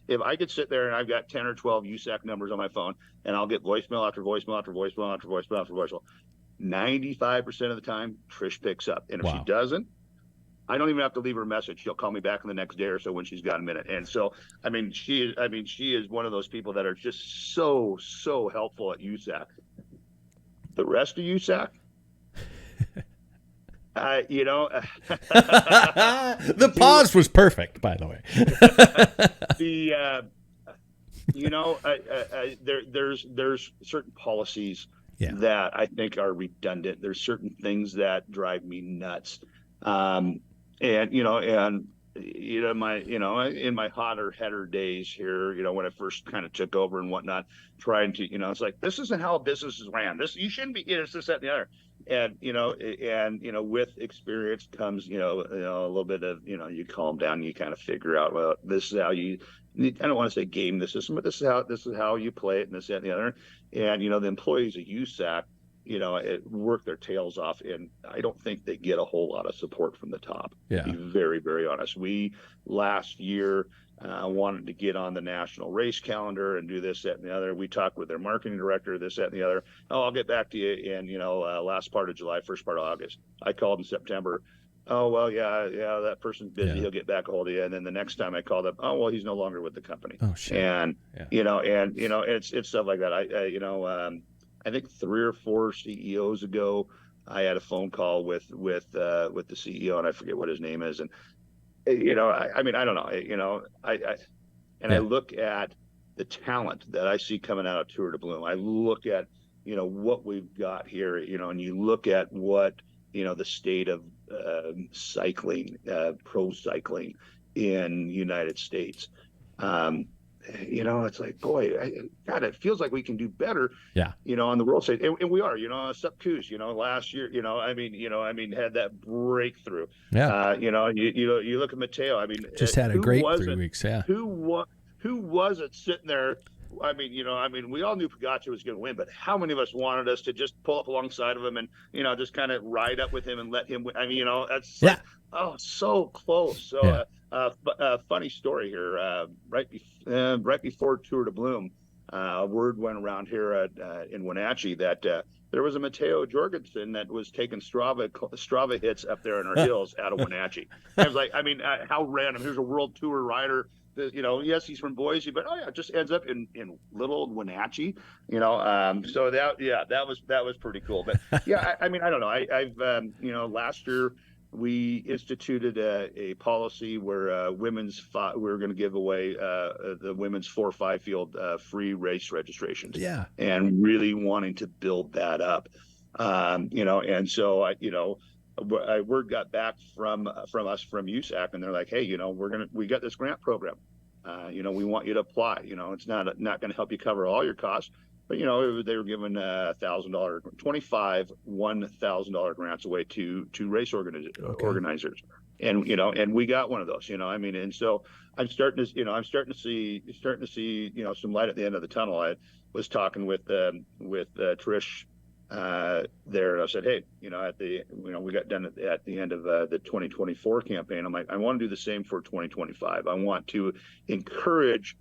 If I could sit there and I've got 10 or 12 USAC numbers on my phone, and I'll get voicemail after voicemail after voicemail after voicemail after voicemail, 95% of the time, Trish picks up. And if she doesn't, I don't even have to leave her a message. She'll call me back in the next day or so when she's got a minute. And so, she is one of those people that are just so, so helpful at USAC. The rest of USAC, the pause was perfect, by the way. There's certain policies that I think are redundant. There's certain things that drive me nuts. In my hotter header days here, when I first kind of took over and whatnot, trying to, it's like, this isn't how a business is ran. You shouldn't be, it's this, that, and the other. And with experience comes, a little bit of, you calm down and you kind of figure out, well, this is how I don't want to say game the system, but this is how you play it, and this, that, and the other. And, the employees at USAC, work their tails off, and I don't think they get a whole lot of support from the top. Yeah. To be very, very honest. We last year wanted to get on the national race calendar and do this, that, and the other. We talked with their marketing director, this, that, and the other. Oh, I'll get back to you in, last part of July, first part of August. I called in September. Oh, well, yeah, that person's busy. Yeah. He'll get back a hold of you. And then the next time I called up, oh, well, he's no longer with the company. Oh, shit. And, it's stuff like that. I think 3 or 4 CEOs ago, I had a phone call with the CEO, and I forget what his name is. And I mean, I don't know, I Yeah. look at the talent that I see coming out of Tour de Bloom. I look at what we've got here, and you look at what the state of cycling, pro cycling in the United States. Um, it's like, boy, God, it feels like we can do better, Yeah. on the world stage, and we are, Sepp Kuss, last year, had that breakthrough. Yeah. You look at Mateo. I mean, Just had a who great 3 weeks. Yeah. who wasn't sitting there? We all knew Pogacar was going to win, but how many of us wanted us to just pull up alongside of him and just kind of ride up with him and let him win? I mean, that's Yeah. like, oh, so close. Yeah. So, funny story here. Right before Tour de Bloom, word went around here in Wenatchee that there was a Matteo Jorgensen that was taking Strava hits up there in our hills out of Wenatchee. And I was like, I mean, how random. Here's a world tour rider. Yes, he's from Boise, but oh yeah, just ends up in little old Wenatchee. So that was pretty cool. But yeah, I mean, I don't know. I've last year we instituted a policy where we were going to give away the women's 4-5 field free race registrations. Yeah. And really wanting to build that up. And so word got back from USAC, and they're like, hey, we got this grant program. We want you to apply. It's not going to help you cover all your costs, but they were giving $1,000, 25 $1,000 grants away to race organizers, and we got one of those. And so I'm starting to see some light at the end of the tunnel. I was talking with Trish there, and I said, hey, we got done at the end of the 2024 campaign. I'm like, I want to do the same for 2025. I want to encourage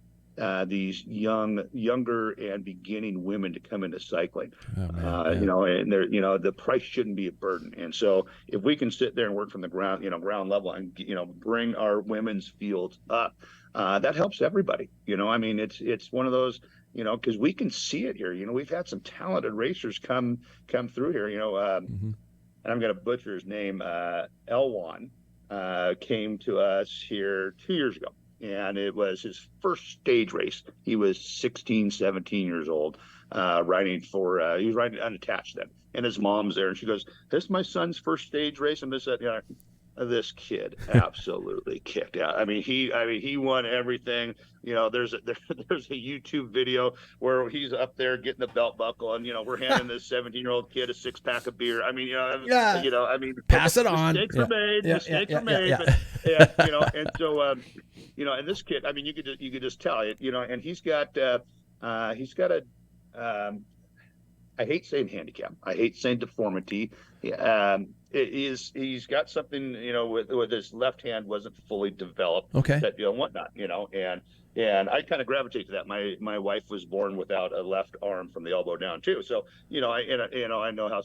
these younger and beginning women to come into cycling. And they're, the price shouldn't be a burden. And so if we can sit there and work from the ground level and bring our women's fields up, that helps everybody. It's one of those, because we can see it here. We've had some talented racers come through here. And I'm going to butcher his name. Elwan came to us here 2 years ago. And it was his first stage race. He was 16, 17 years old, he was riding unattached then. And his mom's there, and she goes, this is my son's first stage race. And this kid absolutely kicked out. I mean, he won everything. There's a YouTube video where he's up there getting the belt buckle, and we're handing this 17-year-old kid a 6-pack of beer. I mean, pass it on. Mistakes were made. Mistakes were made. Yeah. But, and so and this kid, I mean, you could just tell it. And he's got a I hate saying handicap. I hate saying deformity. He's got something, with his left hand wasn't fully developed. Okay. That whatnot, and I kind of gravitate to that. My wife was born without a left arm from the elbow down too. So I know how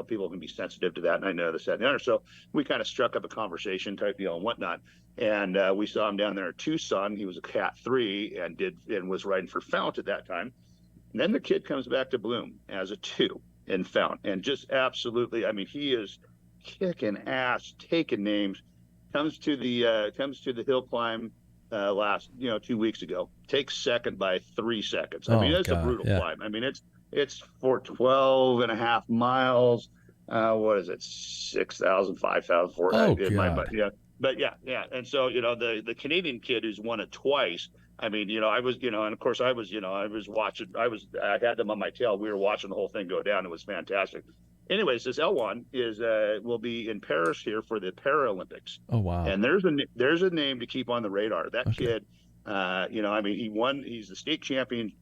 people can be sensitive to that, and I know this, that, and the other. So we kind of struck up a conversation type deal and whatnot. And we saw him down there in Tucson. He was a Cat 3 and was riding for Fount at that time. And then the kid comes back to Bloom as a 2 in Fount, and just absolutely, I mean, he is kicking ass, taking names. Comes to the hill climb last 2 weeks ago. Takes second by 3 seconds. I mean, that's a brutal climb. I mean, it's for 12 and a half miles. What is it? 6,000, 5,000, 4,000. But yeah. And so, the Canadian kid who's won it twice. I mean, I was, and of course I was watching, I had them on my tail. We were watching the whole thing go down. It was fantastic. Anyways, this Elwan will be in Paris here for the Paralympics. Oh, wow. And there's a name to keep on the radar. That kid, he's the state champion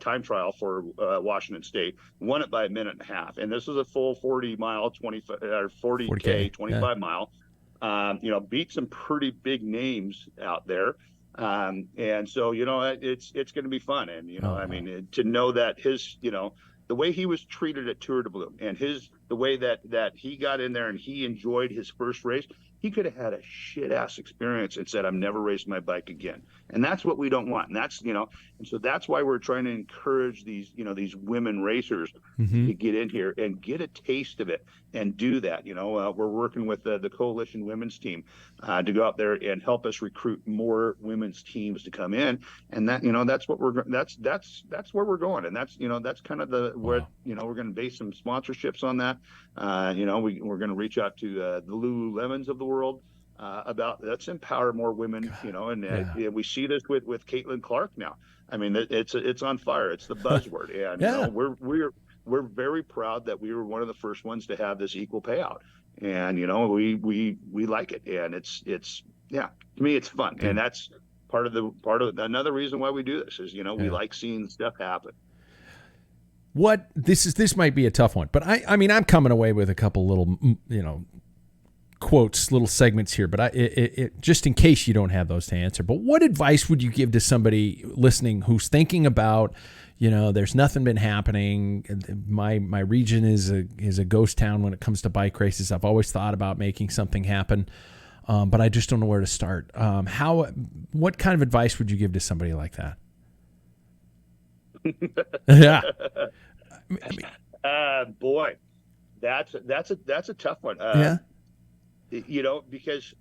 time trial for Washington State, won it by a minute and a half. And this was a full 40-mile, 40K, 25-mile. Beat some pretty big names out there. And so, it's going to be fun. And, to know that his, the way he was treated at Tour de Bloom and the way that he got in there and he enjoyed his first race, he could have had a shit ass experience and said, I'm never racing my bike again. And that's what we don't want. And that's, and so that's why we're trying to encourage these, these women racers Mm-hmm. to get in here and get a taste of it and do that. We're working with the Coalition Women's Team to go out there and help us recruit more women's teams to come in. And that, that's what that's where we're going. And that's kind of where, Wow. we're going to base some sponsorships on that. We're going to reach out to the Lululemons of the world about let's empower more women, and we see this with Caitlin Clark now. I mean, it's on fire. It's the buzzword, and Yeah. we're very proud that we were one of the first ones to have this equal payout, and we like it, and it's to me it's fun, and that's part of another reason why we do this is we like seeing stuff happen. This might be a tough one, but I mean I'm coming away with a couple little quotes, little segments here, but just in case you don't have those to answer. But what advice would you give to somebody listening who's thinking about, there's nothing been happening. My region is a ghost town when it comes to bike races. I've always thought about making something happen, but I just don't know where to start. What kind of advice would you give to somebody like that? Yeah. Boy, that's a tough one. Yeah. Because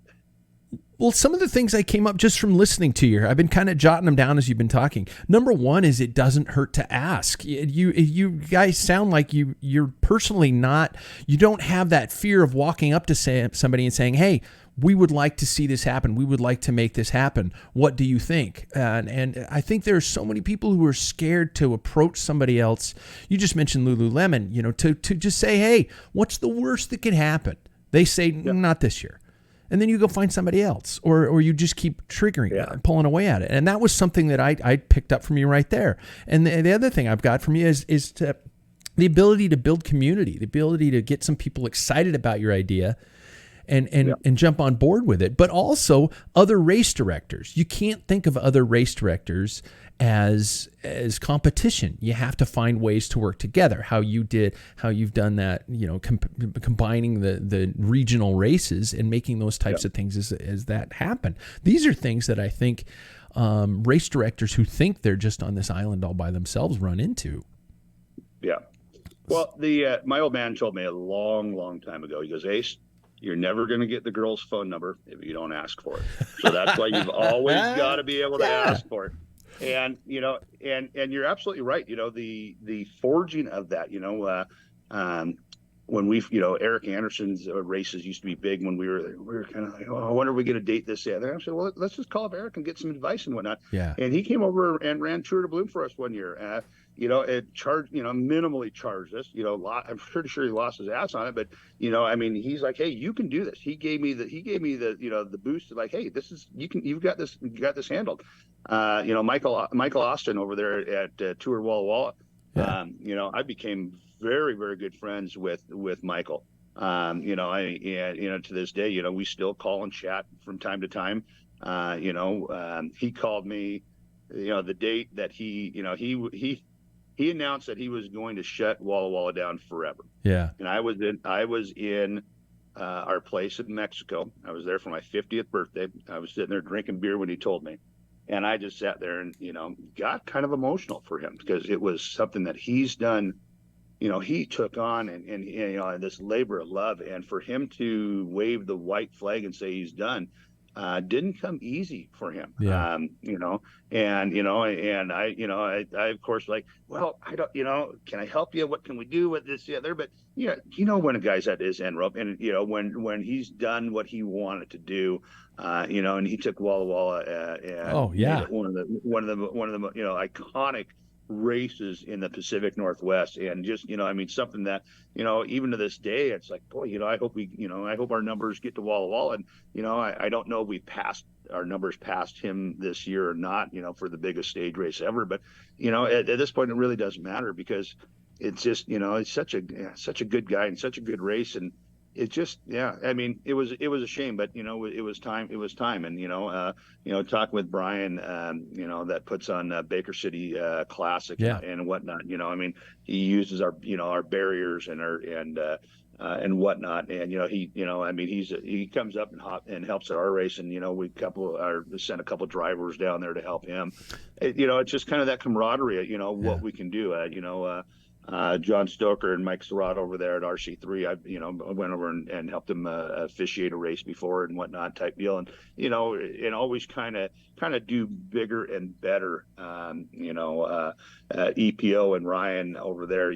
some of the things I came up just from listening to you, I've been kind of jotting them down as you've been talking. Number one is it doesn't hurt to ask. You guys sound like you're personally not, you don't have that fear of walking up to somebody and saying, hey, we would like to see this happen. We would like to make this happen. What do you think? And I think there are so many people who are scared to approach somebody else. You just mentioned Lululemon, to just say, hey, what's the worst that could happen? They say, not this year. And then you go find somebody else, or you just keep triggering, pulling away at it. And that was something that I picked up from you right there. And the other thing I've got from you is the ability to build community, the ability to get some people excited about your idea and jump on board with it, but also other race directors. You can't think of other race directors as competition. You have to find ways to work together. How you've done that, combining the regional races and making those types of things as that happen. These are things that I think race directors who think they're just on this island all by themselves run into. Yeah. Well, my old man told me a long, long time ago, he goes, Ace, you're never going to get the girl's phone number if you don't ask for it. So that's why you've always got to be able to ask for it. And, and you're absolutely right. The forging of that, when Eric Anderson's races used to be big when we were kind of like, oh, I wonder if we get a date this year. And I said, well, let's just call up Eric and get some advice and whatnot. Yeah. And he came over and ran Tour de Bloom for us one year. It charged, minimally charged us, I'm pretty sure he lost his ass on it, but, he's like, hey, you can do this. He gave me the the boost of like, hey, you've got this handled. Michael Austin over there at Tour Walla Walla. Yeah. I became very, very good friends with Michael. To this day, we still call and chat from time to time. He called me, the date that he announced that he was going to shut Walla Walla down forever. Yeah. And I was in our place in Mexico. I was there for my 50th birthday. I was sitting there drinking beer when he told me. And I just sat there and, got kind of emotional for him because it was something that he's done, he took on and this labor of love. And for him to wave the white flag and say he's done, didn't come easy for him. Yeah. And I of course like, well, I don't, can I help you? What can we do with this, the other? But when a guy's at his end rope and, when he's done what he wanted to do, and he took Walla Walla, and one of the iconic races in the Pacific Northwest, and just something that even to this day it's like, boy, I hope our numbers get to Walla Walla, and I don't know if we passed our numbers past him this year or not, for the biggest stage race ever, but at this point it really doesn't matter because it's just it's such a good guy and such a good race, and it just it was a shame, but it was time and talking with Brian that puts on Baker City Classic and whatnot, he uses our barriers and and whatnot. And he comes up and helps at our race, and we sent a couple drivers down there to help him. It's just kind of that camaraderie. What we can do. John Stoker and Mike Surratt over there at RC3. I went over and helped him officiate a race before and whatnot type deal, and and always kind of do bigger and better. EPO and Ryan over there.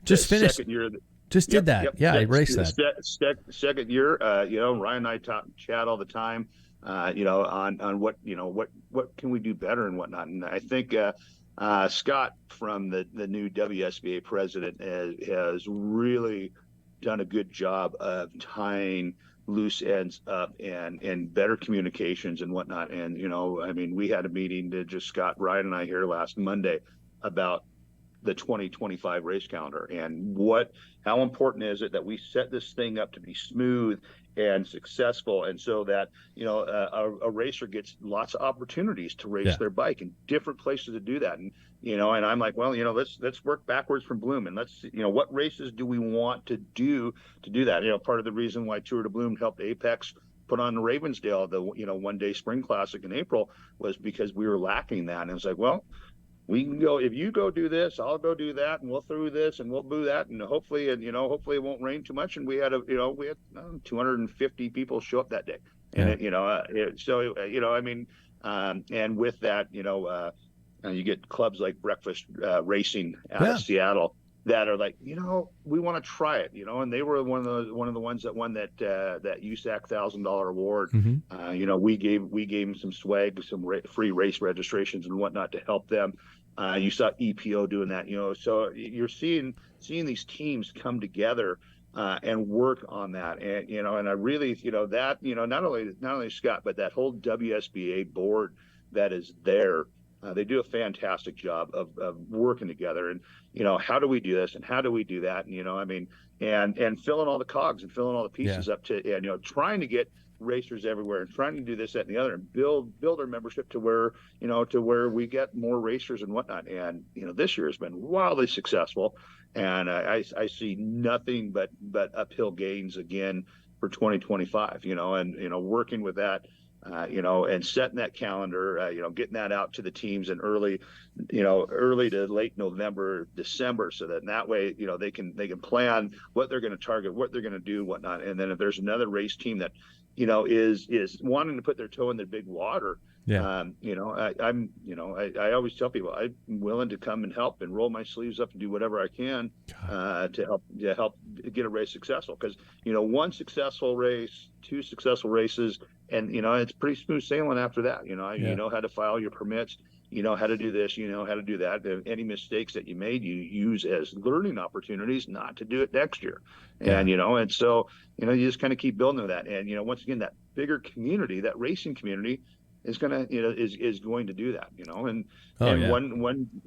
Just finished. Second year. Just did that. Yep. Yeah, I raced that. Second year, Ryan and I chat all the time, on what can we do better and whatnot. And I think Scott from the new WSBA president has really done a good job of tying loose ends up and better communications and whatnot. And, we had a meeting Scott, Ryan and I here last Monday about the 2025 race calendar and how important is it that we set this thing up to be smooth and successful, and so that a racer gets lots of opportunities to race their bike in different places to do that. And and I'm like, well, let's work backwards from Bloom, and let's what races do we want to do that. Part of the reason why Tour de Bloom helped Apex put on the Ravensdale, the 1-day spring classic in April, was because we were lacking that. And it's like, well, we can go, if you go do this, I'll go do that, and we'll through this and we'll do that, and hopefully it won't rain too much. And we had 250 people show up that day. And and with that, you get clubs like Breakfast Racing out of Seattle that are like, we want to try it, and they were one of the ones that won that USAC $1,000 award. Mm-hmm. We gave them some swag, some free race registrations and whatnot to help them. You saw EPO doing that, so you're seeing these teams come together and work on that. And, and I really, that, not only Scott, but that whole WSBA board that is there, they do a fantastic job of working together. And, how do we do this and how do we do that? And, and filling all the cogs and filling all the pieces up to, and, trying to get racers everywhere and trying to do this, that, and the other, and build our membership to where, to where we get more racers and whatnot. And, this year has been wildly successful. And I see nothing but uphill gains again for 2025, and, working with that, and setting that calendar, getting that out to the teams in early to late November, December, so that way, they can plan what they're going to target, what they're going to do, whatnot. And then if there's another race team that, is wanting to put their toe in the big water, I always tell people I'm willing to come and help and roll my sleeves up and do whatever I can to help get a race successful. Because one successful race, two successful races, and it's pretty smooth sailing after that. You know how to file your permits, how to do this, how to do that. Any mistakes that you made, you use as learning opportunities not to do it next year. And and so you just kind of keep building that. And once again, that bigger community, that racing community, is gonna is going to do that.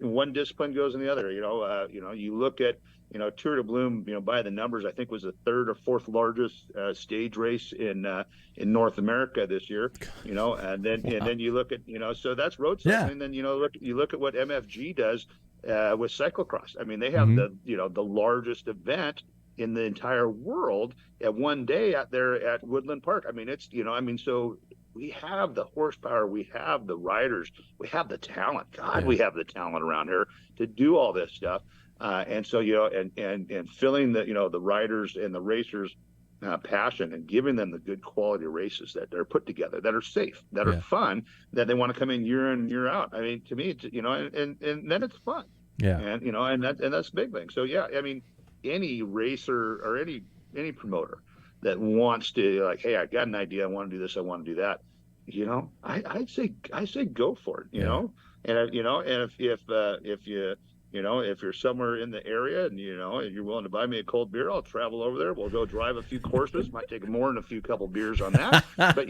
One discipline goes in the other. You look at Tour de Bloom, by the numbers, I think was the third or fourth largest stage race in North America this year. And then you look at so that's road cycling. And then you look at what MFG does with cyclocross. I mean, they have the largest event in the entire world at one day out there at Woodland Park. I mean, it's so we have the horsepower, we have the riders, we have the talent. We have the talent around here to do all this stuff. And so, and filling the riders and the racers passion and giving them the good quality races that they're put together, that are safe, that are fun, that they want to come in year in, year out. I mean, to me, it's, and then it's fun. Yeah. And, and that's a big thing. So, I mean, any racer or any promoter that wants to, like, hey, I got an idea, I want to do this, I want to do that, I say go for it, and and if you're somewhere in the area and and you're willing to buy me a cold beer, I'll travel over there. We'll go drive a few courses. Might take more than a couple beers on that, but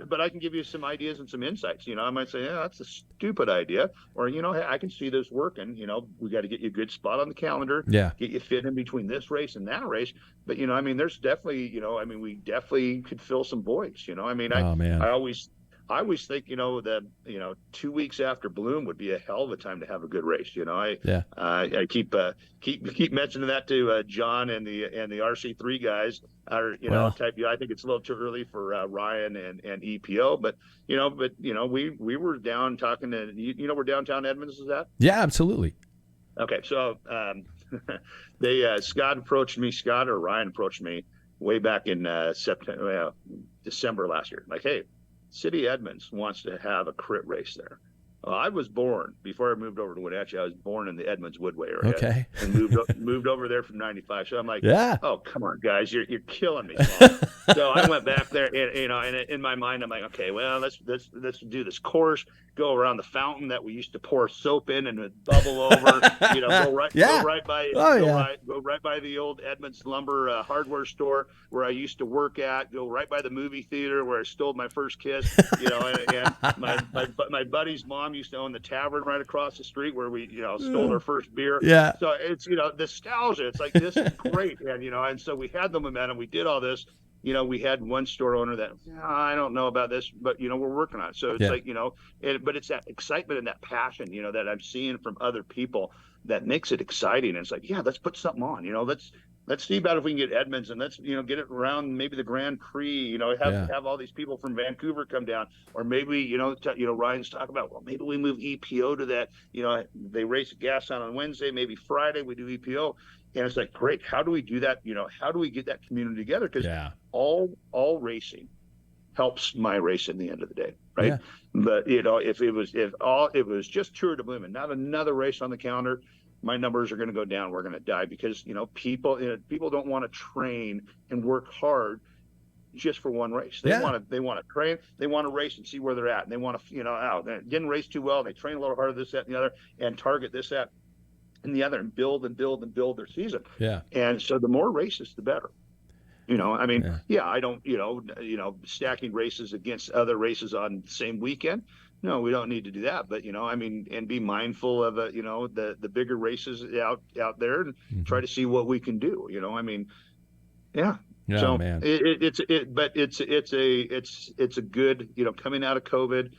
but I can give you some ideas and some insights. I might say, that's a stupid idea, or hey, I can see this working. We got to get you a good spot on the calendar. Get you fit in between this race and that race. But there's definitely we definitely could fill some voids. I I always think, that 2 weeks after Bloom would be a hell of a time to have a good race. I keep mentioning that to John and the RC3 guys. Well, I think it's a little too early for Ryan and EPO, but we were down talking to where downtown Edmonds is at. yeah, absolutely. Okay, so Scott or Ryan approached me way back in December last year. Like, hey, City Edmonds wants to have a crit race there. I was born before I moved over to Wenatchee. I was born in the Edmonds Woodway area, Okay. and moved over there from '95. So I'm like, Yeah. oh, come on, guys, you're killing me. So I went back there, and in my mind, I'm like, okay, well, let's do this course, go around the fountain that we used to pour soap in and it bubble over, go right by the old Edmonds Lumber hardware store where I used to work at, go right by the movie theater where I stole my first kiss, and my buddy's mom used to own the tavern right across the street where we, stole our first beer. Yeah. So it's, nostalgia. It's like, this is great. And so we had the momentum. We did all this. We had one store owner that, I don't know about this, but, we're working on it. So it's like, but it's that excitement and that passion, that I'm seeing from other people that makes it exciting. And it's like, yeah, let's put something on, let's see about if we can get Edmonds, and let's, get it around maybe the Grand Prix, have all these people from Vancouver come down, or maybe, Ryan's talking about, well, maybe we move EPO to that, they race gas on Wednesday, maybe Friday we do EPO. And it's like, great. How do we do that? How do we get that community together? Because all racing helps my race in the end of the day, right? Yeah. But if it was just Tour de Bloom and not another race on the calendar, my numbers are going to go down. We're going to die because people don't want to train and work hard just for one race. They want to train. They want to race and see where they're at. And they want to they didn't race too well. They train a little harder, this, that, and the other, and target this, that, and the other, and build their season. Yeah. And so the more races, the better. I don't, stacking races against other races on the same weekend. No, we don't need to do that. But, and be mindful of, the bigger races out there, and try to see what we can do, Yeah. Oh, so man. It's a good, coming out of COVID,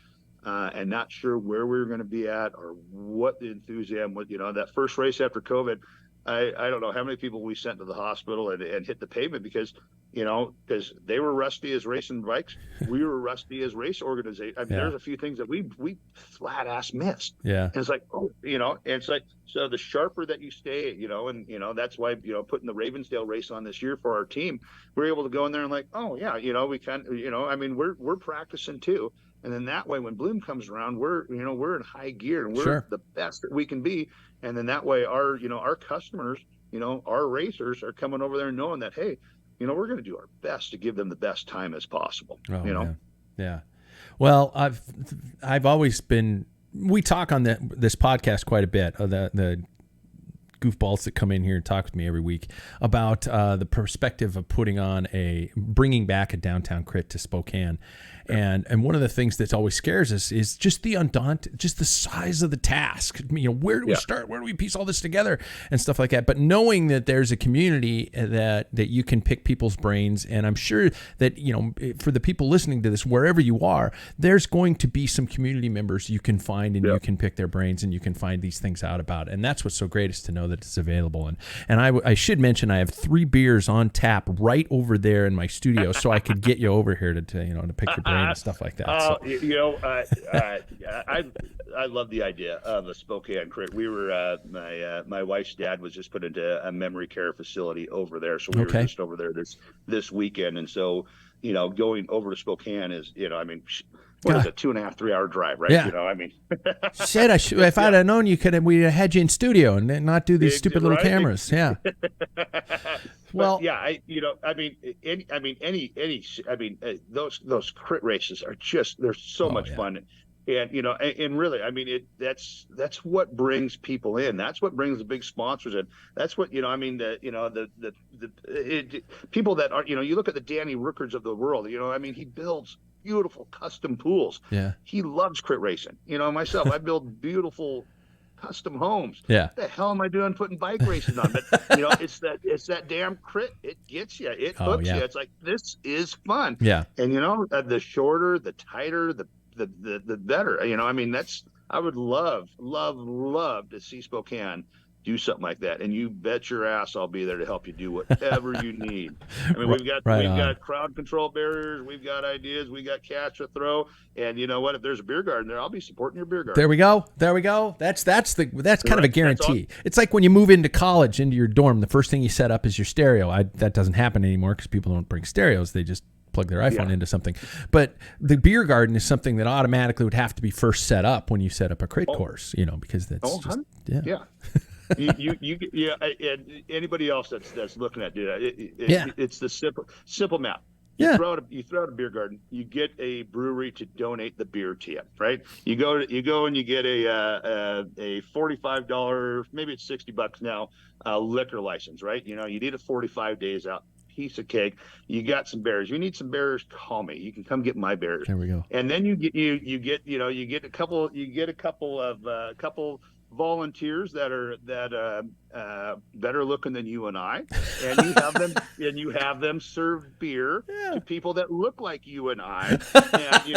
and not sure where we were going to be at or what the enthusiasm was, that first race after COVID. I don't know how many people we sent to the hospital and hit the pavement because they were rusty as racing bikes. We were rusty as race organization. There's a few things that we flat ass missed. Yeah. And it's like, and it's like, so the sharper that you stay, and that's why, putting the Ravensdale race on this year for our team, we're able to go in there and like, we can, we're practicing too. And then that way, when Bloom comes around, we're in high gear and we're the best that we can be. And then that way, our customers, our racers are coming over there knowing that, hey, we're going to do our best to give them the best time as possible. Oh, man. Yeah. Well, I've always been. We talk on this podcast quite a bit. The goofballs that come in here and talk with me every week about the perspective of bringing back a downtown crit to Spokane. And one of the things that always scares us is just just the size of the task. Where do we start? Where do we piece all this together and stuff like that? But knowing that there's a community that you can pick people's brains, and I'm sure that, for the people listening to this, wherever you are, there's going to be some community members you can find, and you can pick their brains, and you can find these things out about. And that's what's so great, is to know that it's available. And I should mention, I have 3 beers on tap right over there in my studio, so I could get you over here to pick your brain and stuff like that. I love the idea of a Spokane crit. We were my wife's dad was just put into a memory care facility over there, so we were just over there this weekend. And so going over to Spokane is what is it, 2.5, 3 hour drive, right? Yeah. Shit, if I'd have known we'd have had you in studio and not do these stupid little cameras. Yeah. Well, those crit races are they're so much fun. And and really, that's what brings people in. That's what brings the big sponsors in. That's what people that are, you look at the Danny Rookards of the world. He builds beautiful custom pools. Yeah, he loves crit racing. Myself, I build beautiful custom homes. Yeah, what the hell am I doing putting bike racing on? But it's that damn crit. It gets you. It hooks you. It's like, this is fun. Yeah, and the shorter, the tighter, the the better. I mean, I would love to see Spokane do something like that. And you bet your ass I'll be there to help you do whatever you need. I mean, Right we've on. got crowd control barriers, we've got ideas, we got cash to throw. And you know what? If there's a beer garden there, I'll be supporting your beer garden. There we go. There we go. That's kind of a That's all. guarantee. It's like when you move into college, into your dorm, the first thing you set up is your stereo. That doesn't happen anymore because people don't bring stereos. They just plug their iPhone into something. But the beer garden is something that automatically would have to be first set up when you set up a crate course, because that's just, yeah. And anybody else that's looking at it's the simple math. You throw out a beer garden, you get a brewery to donate the beer to you, right? You go and you get a $45, maybe it's $60 now, liquor license, right? You need a 45 days out. Piece of cake. You got some bears. You need some bears, call me. You can come get my bears. There we go. And then you get a couple of volunteers that are better looking than you and I, and you have them serve beer to people that look like you and I. And you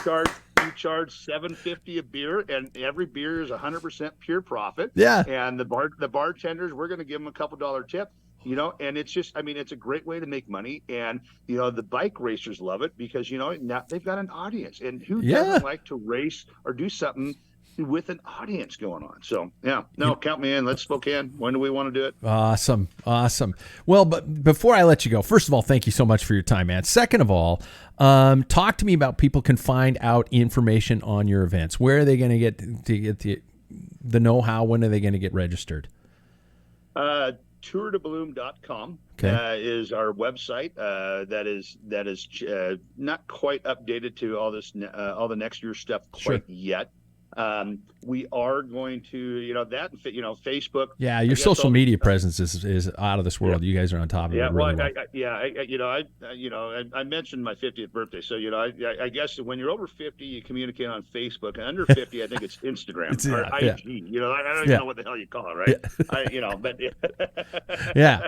charge $7.50 a beer, and every beer is 100% pure profit. Yeah. And the bartenders, we're going to give them a $2 tip. And it's just, it's a great way to make money. And, the bike racers love it because, now they've got an audience. And who doesn't like to race or do something with an audience going on? So, count me in. Let's Spokane. When do we want to do it? Awesome. Well, but before I let you go, first of all, thank you so much for your time, man. Second of all, talk to me about people can find out information on your events. Where are they going to get the know-how? When are they going to get registered? tourtobloom.com is our website. That is not quite updated to all the next year stuff quite yet. We are going to, Facebook. Yeah, your social media presence is out of this world. You guys are on top of it. Really I mentioned my 50th birthday, so I guess when you're over 50, you communicate on Facebook. And under 50, I think it's Instagram or IG. I don't even know what the hell you call it, right? Yeah.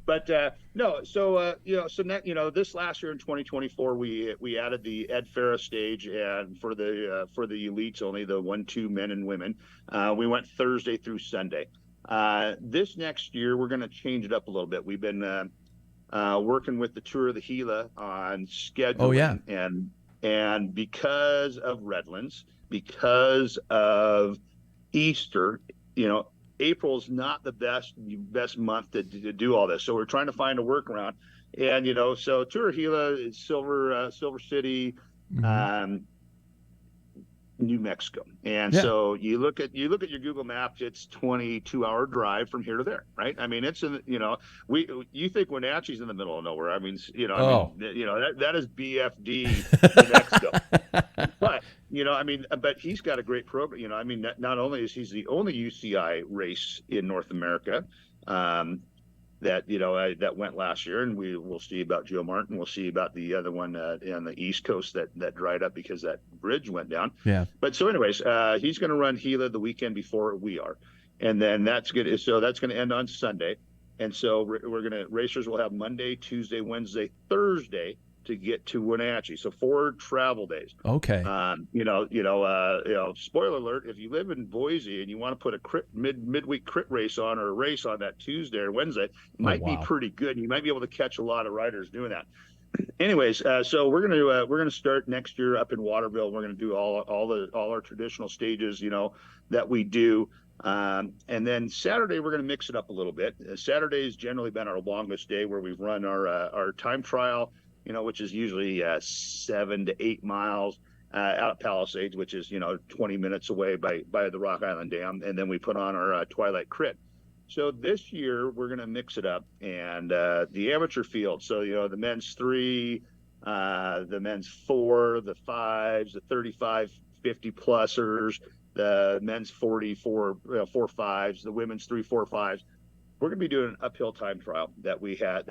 But no, so this last year in 2024, we added the Ed Ferris stage, and for the elites only, the 1-2 men and women, we went Thursday through Sunday. This next year, we're going to change it up a little bit. We've been working with the Tour of the Gila on scheduling, and because of Redlands, because of Easter, April is not the best month to do all this. So we're trying to find a workaround. And, so Tour of Gila is Silver City, New Mexico. And so you look at your Google Maps, it's 22-hour drive from here to there, right? I mean, it's in, you think Wenatchee's in the middle of nowhere. I mean, that is BFD, New Mexico. But he's got a great program. Not only is he's the only UCI race in North America, that went last year, and we'll see about Joe Martin. We'll see about the other one on the East Coast that dried up because that bridge went down. Yeah. But so, anyways, he's going to run Gila the weekend before we are, and then that's good. So that's going to end on Sunday, and so racers will have Monday, Tuesday, Wednesday, Thursday to get to Wenatchee. So 4 travel days. Okay. Spoiler alert, if you live in Boise and you want to put a midweek crit race on, or a race on that Tuesday or Wednesday, it might be pretty good. You might be able to catch a lot of riders doing that. Anyways, so we're gonna start next year up in Waterville. We're gonna do all our traditional stages, that we do. And then Saturday we're gonna mix it up a little bit. Saturday's generally been our longest day, where we've run our time trial, which is usually 7 to 8 miles out at Palisades, which is 20 minutes away by the Rock Island Dam, and then we put on our Twilight Crit. So this year we're going to mix it up, and the amateur field. So the men's 3, the men's 4, the 5s, the 35, 50 plussers, the men's 44 4 5s, the women's 3 4 5s. We're going to be doing an uphill time trial that we had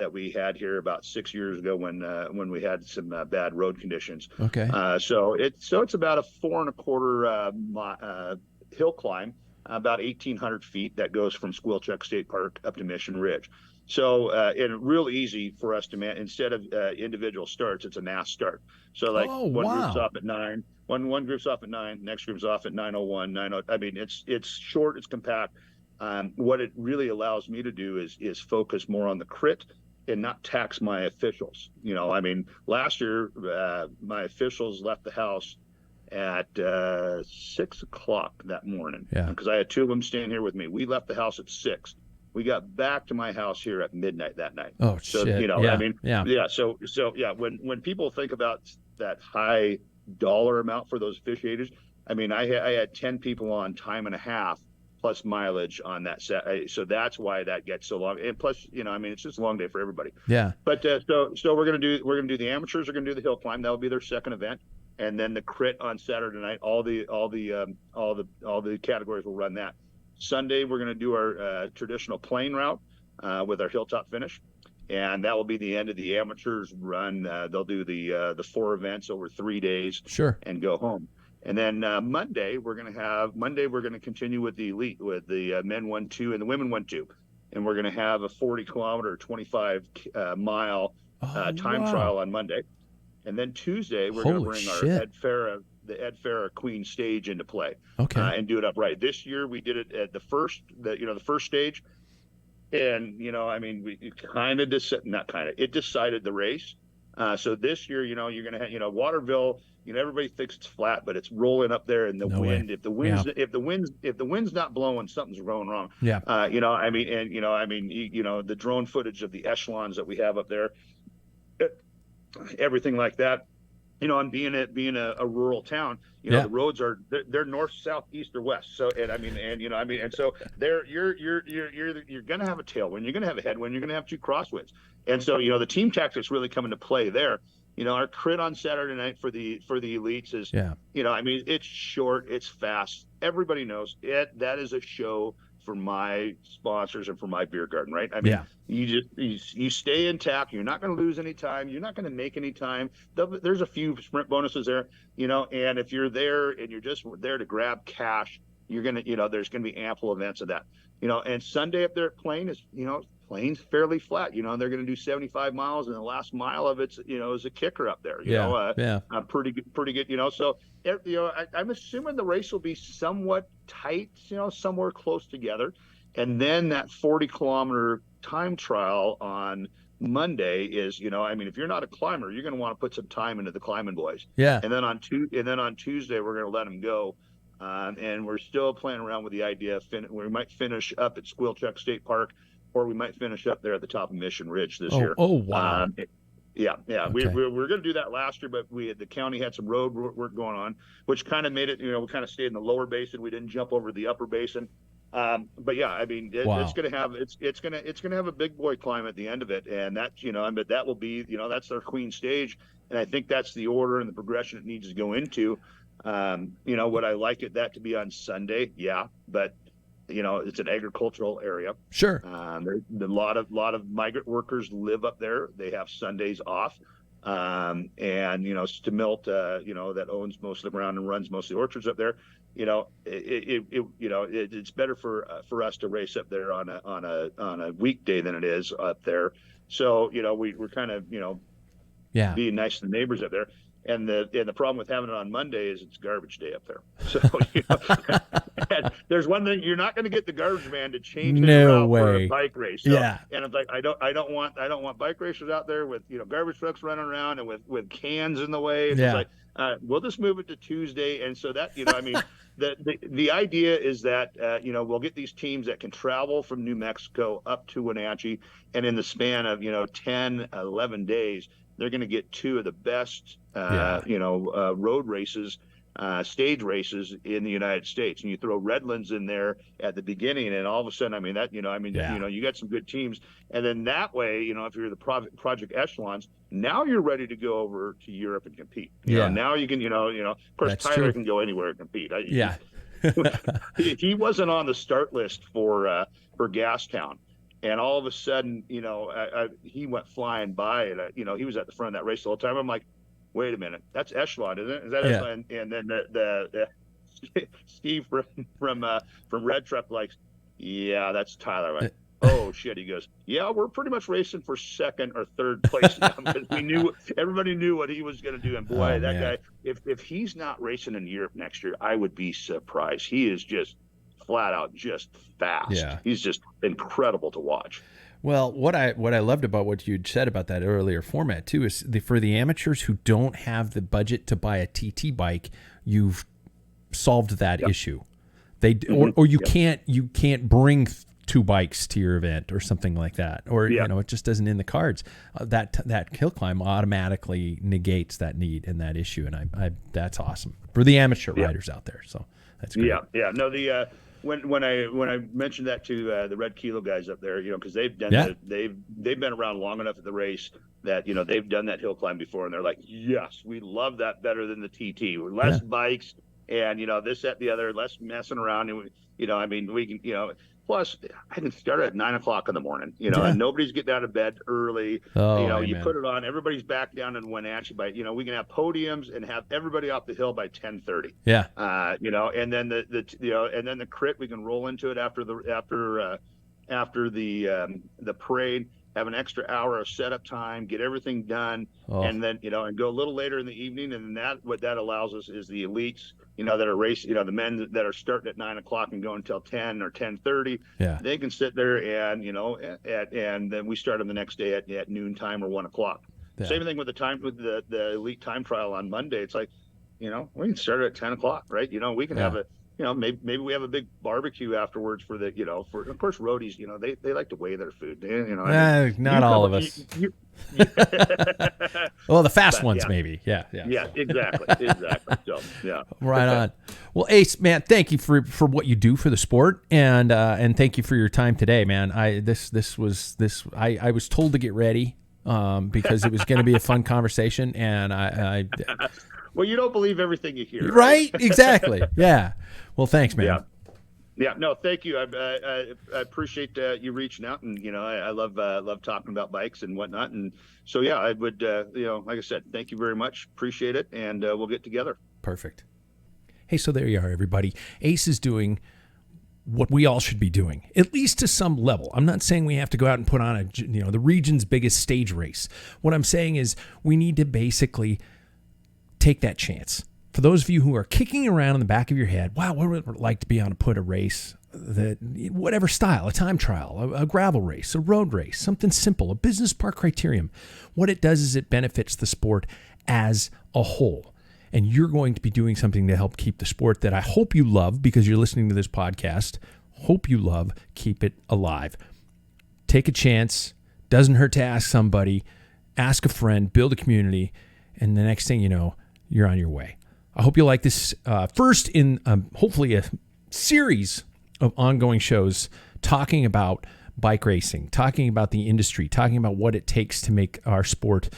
here about 6 years ago when we had some bad road conditions. Okay. So it's about a 4 1/4 hill climb. about 1,800 feet that goes from Squilchuck State Park up to Mission Ridge. So and real easy for us to instead of individual starts, it's a mass start. So like Oh, one group's wow. off at 9, one group's off at 9, next group's off at 9:01, 9:00. I mean, it's short, it's compact. What it really allows me to do is focus more on the crit and not tax my officials. I mean, last year my officials left the house at 6 o'clock that morning Yeah. because I had two of them staying here with me. We left the house at 6. We got back to my house here at midnight that night. Oh, So, shit. I Yeah. mean, Yeah. yeah. So yeah, when people think about that high dollar amount for those officiators, I mean, I had 10 people on time and a half plus mileage on that set. So that's why that gets so long. And plus, I mean, it's just a long day for everybody. Yeah. But so we're gonna do the amateurs are gonna do the hill climb. That'll be their second event, and then the crit on Saturday night. All the categories will run that. Sunday we're gonna do our traditional plane route with our hilltop finish, and that will be the end of the amateurs run. They'll do the 4 events over 3 days, Sure. and go home. And then Monday we're gonna continue with the elite, with the men 1-2 and the women 1-2, and we're gonna have a 40-kilometer, 25-mile time wow. trial on Monday. And then Tuesday we're Holy gonna bring shit. the Ed Farah Queen stage into play, Okay. and do it upright. This year we did it at the first stage, and I mean, it decided the race. So this year, you're gonna have, Waterville. Everybody thinks it's flat, but it's rolling up there, and the No way. wind. If the wind's not blowing, something's going wrong. Yeah. I mean, and I mean, the drone footage of the echelons that we have up there, everything like that. And being a rural town, Yeah. the roads they're north, south, east, or west. So, and I mean, and so you're gonna have a tailwind, you're gonna have a headwind, you're gonna have 2 crosswinds, and so the team tactics really come into play there. Our crit on Saturday night for the elites is, Yeah. I mean, it's short, it's fast. Everybody knows it. That is a show for my sponsors and for my beer garden, right? I mean, Yeah. you stay intact. You're not going to lose any time. You're not going to make any time. There's a few sprint bonuses there, and if you're there and you're just there to grab cash, you're going to, there's going to be ample events of that, and Sunday up there at Plain is, Plain's fairly flat. They're going to do 75 miles, and the last mile of it's, is a kicker up there. Yeah. Pretty good. So I'm assuming the race will be somewhat tight. Somewhere close together, and then that 40-kilometer time trial on Monday is, I mean, if you're not a climber, you're going to want to put some time into the climbing boys. Yeah. And then on Tuesday, we're going to let them go. And we're still playing around with the idea we might finish up at Squilchuck State Park, or we might finish up there at the top of Mission Ridge this year. Oh, wow. Yeah. Okay. We were going to do that last year, but the county had some road work going on, which kind of made it, we kind of stayed in the lower basin. We didn't jump over the upper basin. But yeah, I mean, Wow. it's going to have a big boy climb at the end of it. And that, but that will be, that's our queen stage. And I think that's the order and the progression it needs to go into. Would I like that to be on Sunday? Yeah. But it's an agricultural area. Sure. There's a lot of migrant workers live up there. They have Sundays off. And Stamilt, that owns most of the ground and runs most of the orchards up there. It's better for us to race up there on a weekday than it is up there. So we're kind of being nice to the neighbors up there. And the problem with having it on Monday is it's garbage day up there. So and there's one thing, you're not going to get the garbage man to change their route for a bike race. So, yeah. And it's like I don't want bike racers out there with garbage trucks running around and with cans in the way. It's like we'll just move it to Tuesday. And so that I mean the idea is that we'll get these teams that can travel from New Mexico up to Wenatchee, and in the span of 10, 11 days. They're going to get 2 of the best, road races, stage races in the United States. And you throw Redlands in there at the beginning, and all of a sudden, I mean, you got some good teams. And then that way, if you're the project echelons, now you're ready to go over to Europe and compete. Now you can, of course, That's Tyler true. can go anywhere and compete. Yeah. He wasn't on the start list for Gastown. And all of a sudden, he went flying by, and he was at the front of that race the whole time. I'm like, wait a minute, that's echelon, isn't it? Is that echelon? And then Steve from Red Truck, like, yeah, that's Tyler. I'm like, oh shit. He goes, yeah, we're pretty much racing for second or third place now, because everybody knew what he was going to do. And boy, Oh, that man. guy, if he's not racing in Europe next year, I would be surprised. He is just flat out just fast. Yeah. He's just incredible to watch. Well, what I loved about what you said about that earlier format too is for the amateurs who don't have the budget to buy a TT bike, you've solved that issue. Or you can't bring two bikes to your event or something like that, or it just doesn't in the cards. That hill climb automatically negates that need and that issue, and I that's awesome for the amateur riders out there. So that's great. Yeah. No, the when I mentioned that to the Red Kilo guys up there, because they've done they've been around long enough at the race that they've done that hill climb before, and they're like, yes, we love that better than the TT. Less bikes and this, that, the other, less messing around, and we can Plus, I can start at 9 o'clock in the morning, and nobody's getting out of bed early. You put it on, everybody's back down in Wenatchee by, we can have podiums and have everybody off the hill by 10:30. Yeah. And then the crit, we can roll into it after the parade, have an extra hour of setup time, get everything done, and then and go a little later in the evening. And what that allows us is the elites, that are racing, the men that are starting at 9 o'clock and going until 10 or 10:30. Yeah. They can sit there and and then we start them the next day at noon time or 1 o'clock. Yeah. Same thing with the elite time trial on Monday. It's like, we can start at 10 o'clock, right? We can have maybe we have a big barbecue afterwards for the, for, of course, roadies, they like to weigh their food. Not all of us. Well, the fast ones, maybe. Yeah, exactly. So, yeah. Right on. Well, Ace, man, thank you for what you do for the sport, and thank you for your time today, man. I was told to get ready because it was going to be a fun conversation, and I well, you don't believe everything you hear, right? Exactly. Yeah. Well, thanks, man. Yeah. No, thank you. I appreciate you reaching out, and I love talking about bikes and whatnot. And so I would like I said, thank you very much. Appreciate it, and we'll get together. Perfect. Hey, so there you are, everybody. Ace is doing what we all should be doing, at least to some level. I'm not saying we have to go out and put on the region's biggest stage race. What I'm saying is we need to basically take that chance. For those of you who are kicking around in the back of your head, wow, what would it like to be on a race, that whatever style, a time trial, a gravel race, a road race, something simple, a business park criterium. What it does is it benefits the sport as a whole. And you're going to be doing something to help keep the sport that I hope you love, because you're listening to this podcast, hope you love, keep it alive. Take a chance. Doesn't hurt to ask somebody, ask a friend, build a community, and the next thing you know, you're on your way. I hope you like this first in hopefully a series of ongoing shows talking about bike racing, talking about the industry, talking about what it takes to make our sport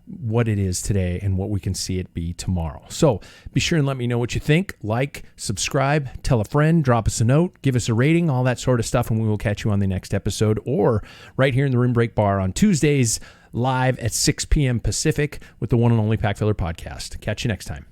what it is today and what we can see it be tomorrow. So be sure and let me know what you think. Like, subscribe, tell a friend, drop us a note, give us a rating, all that sort of stuff, and we will catch you on the next episode or right here in the Rim Break Bar on Tuesdays live at 6 p.m. Pacific with the one and only Packfiller Podcast. Catch you next time.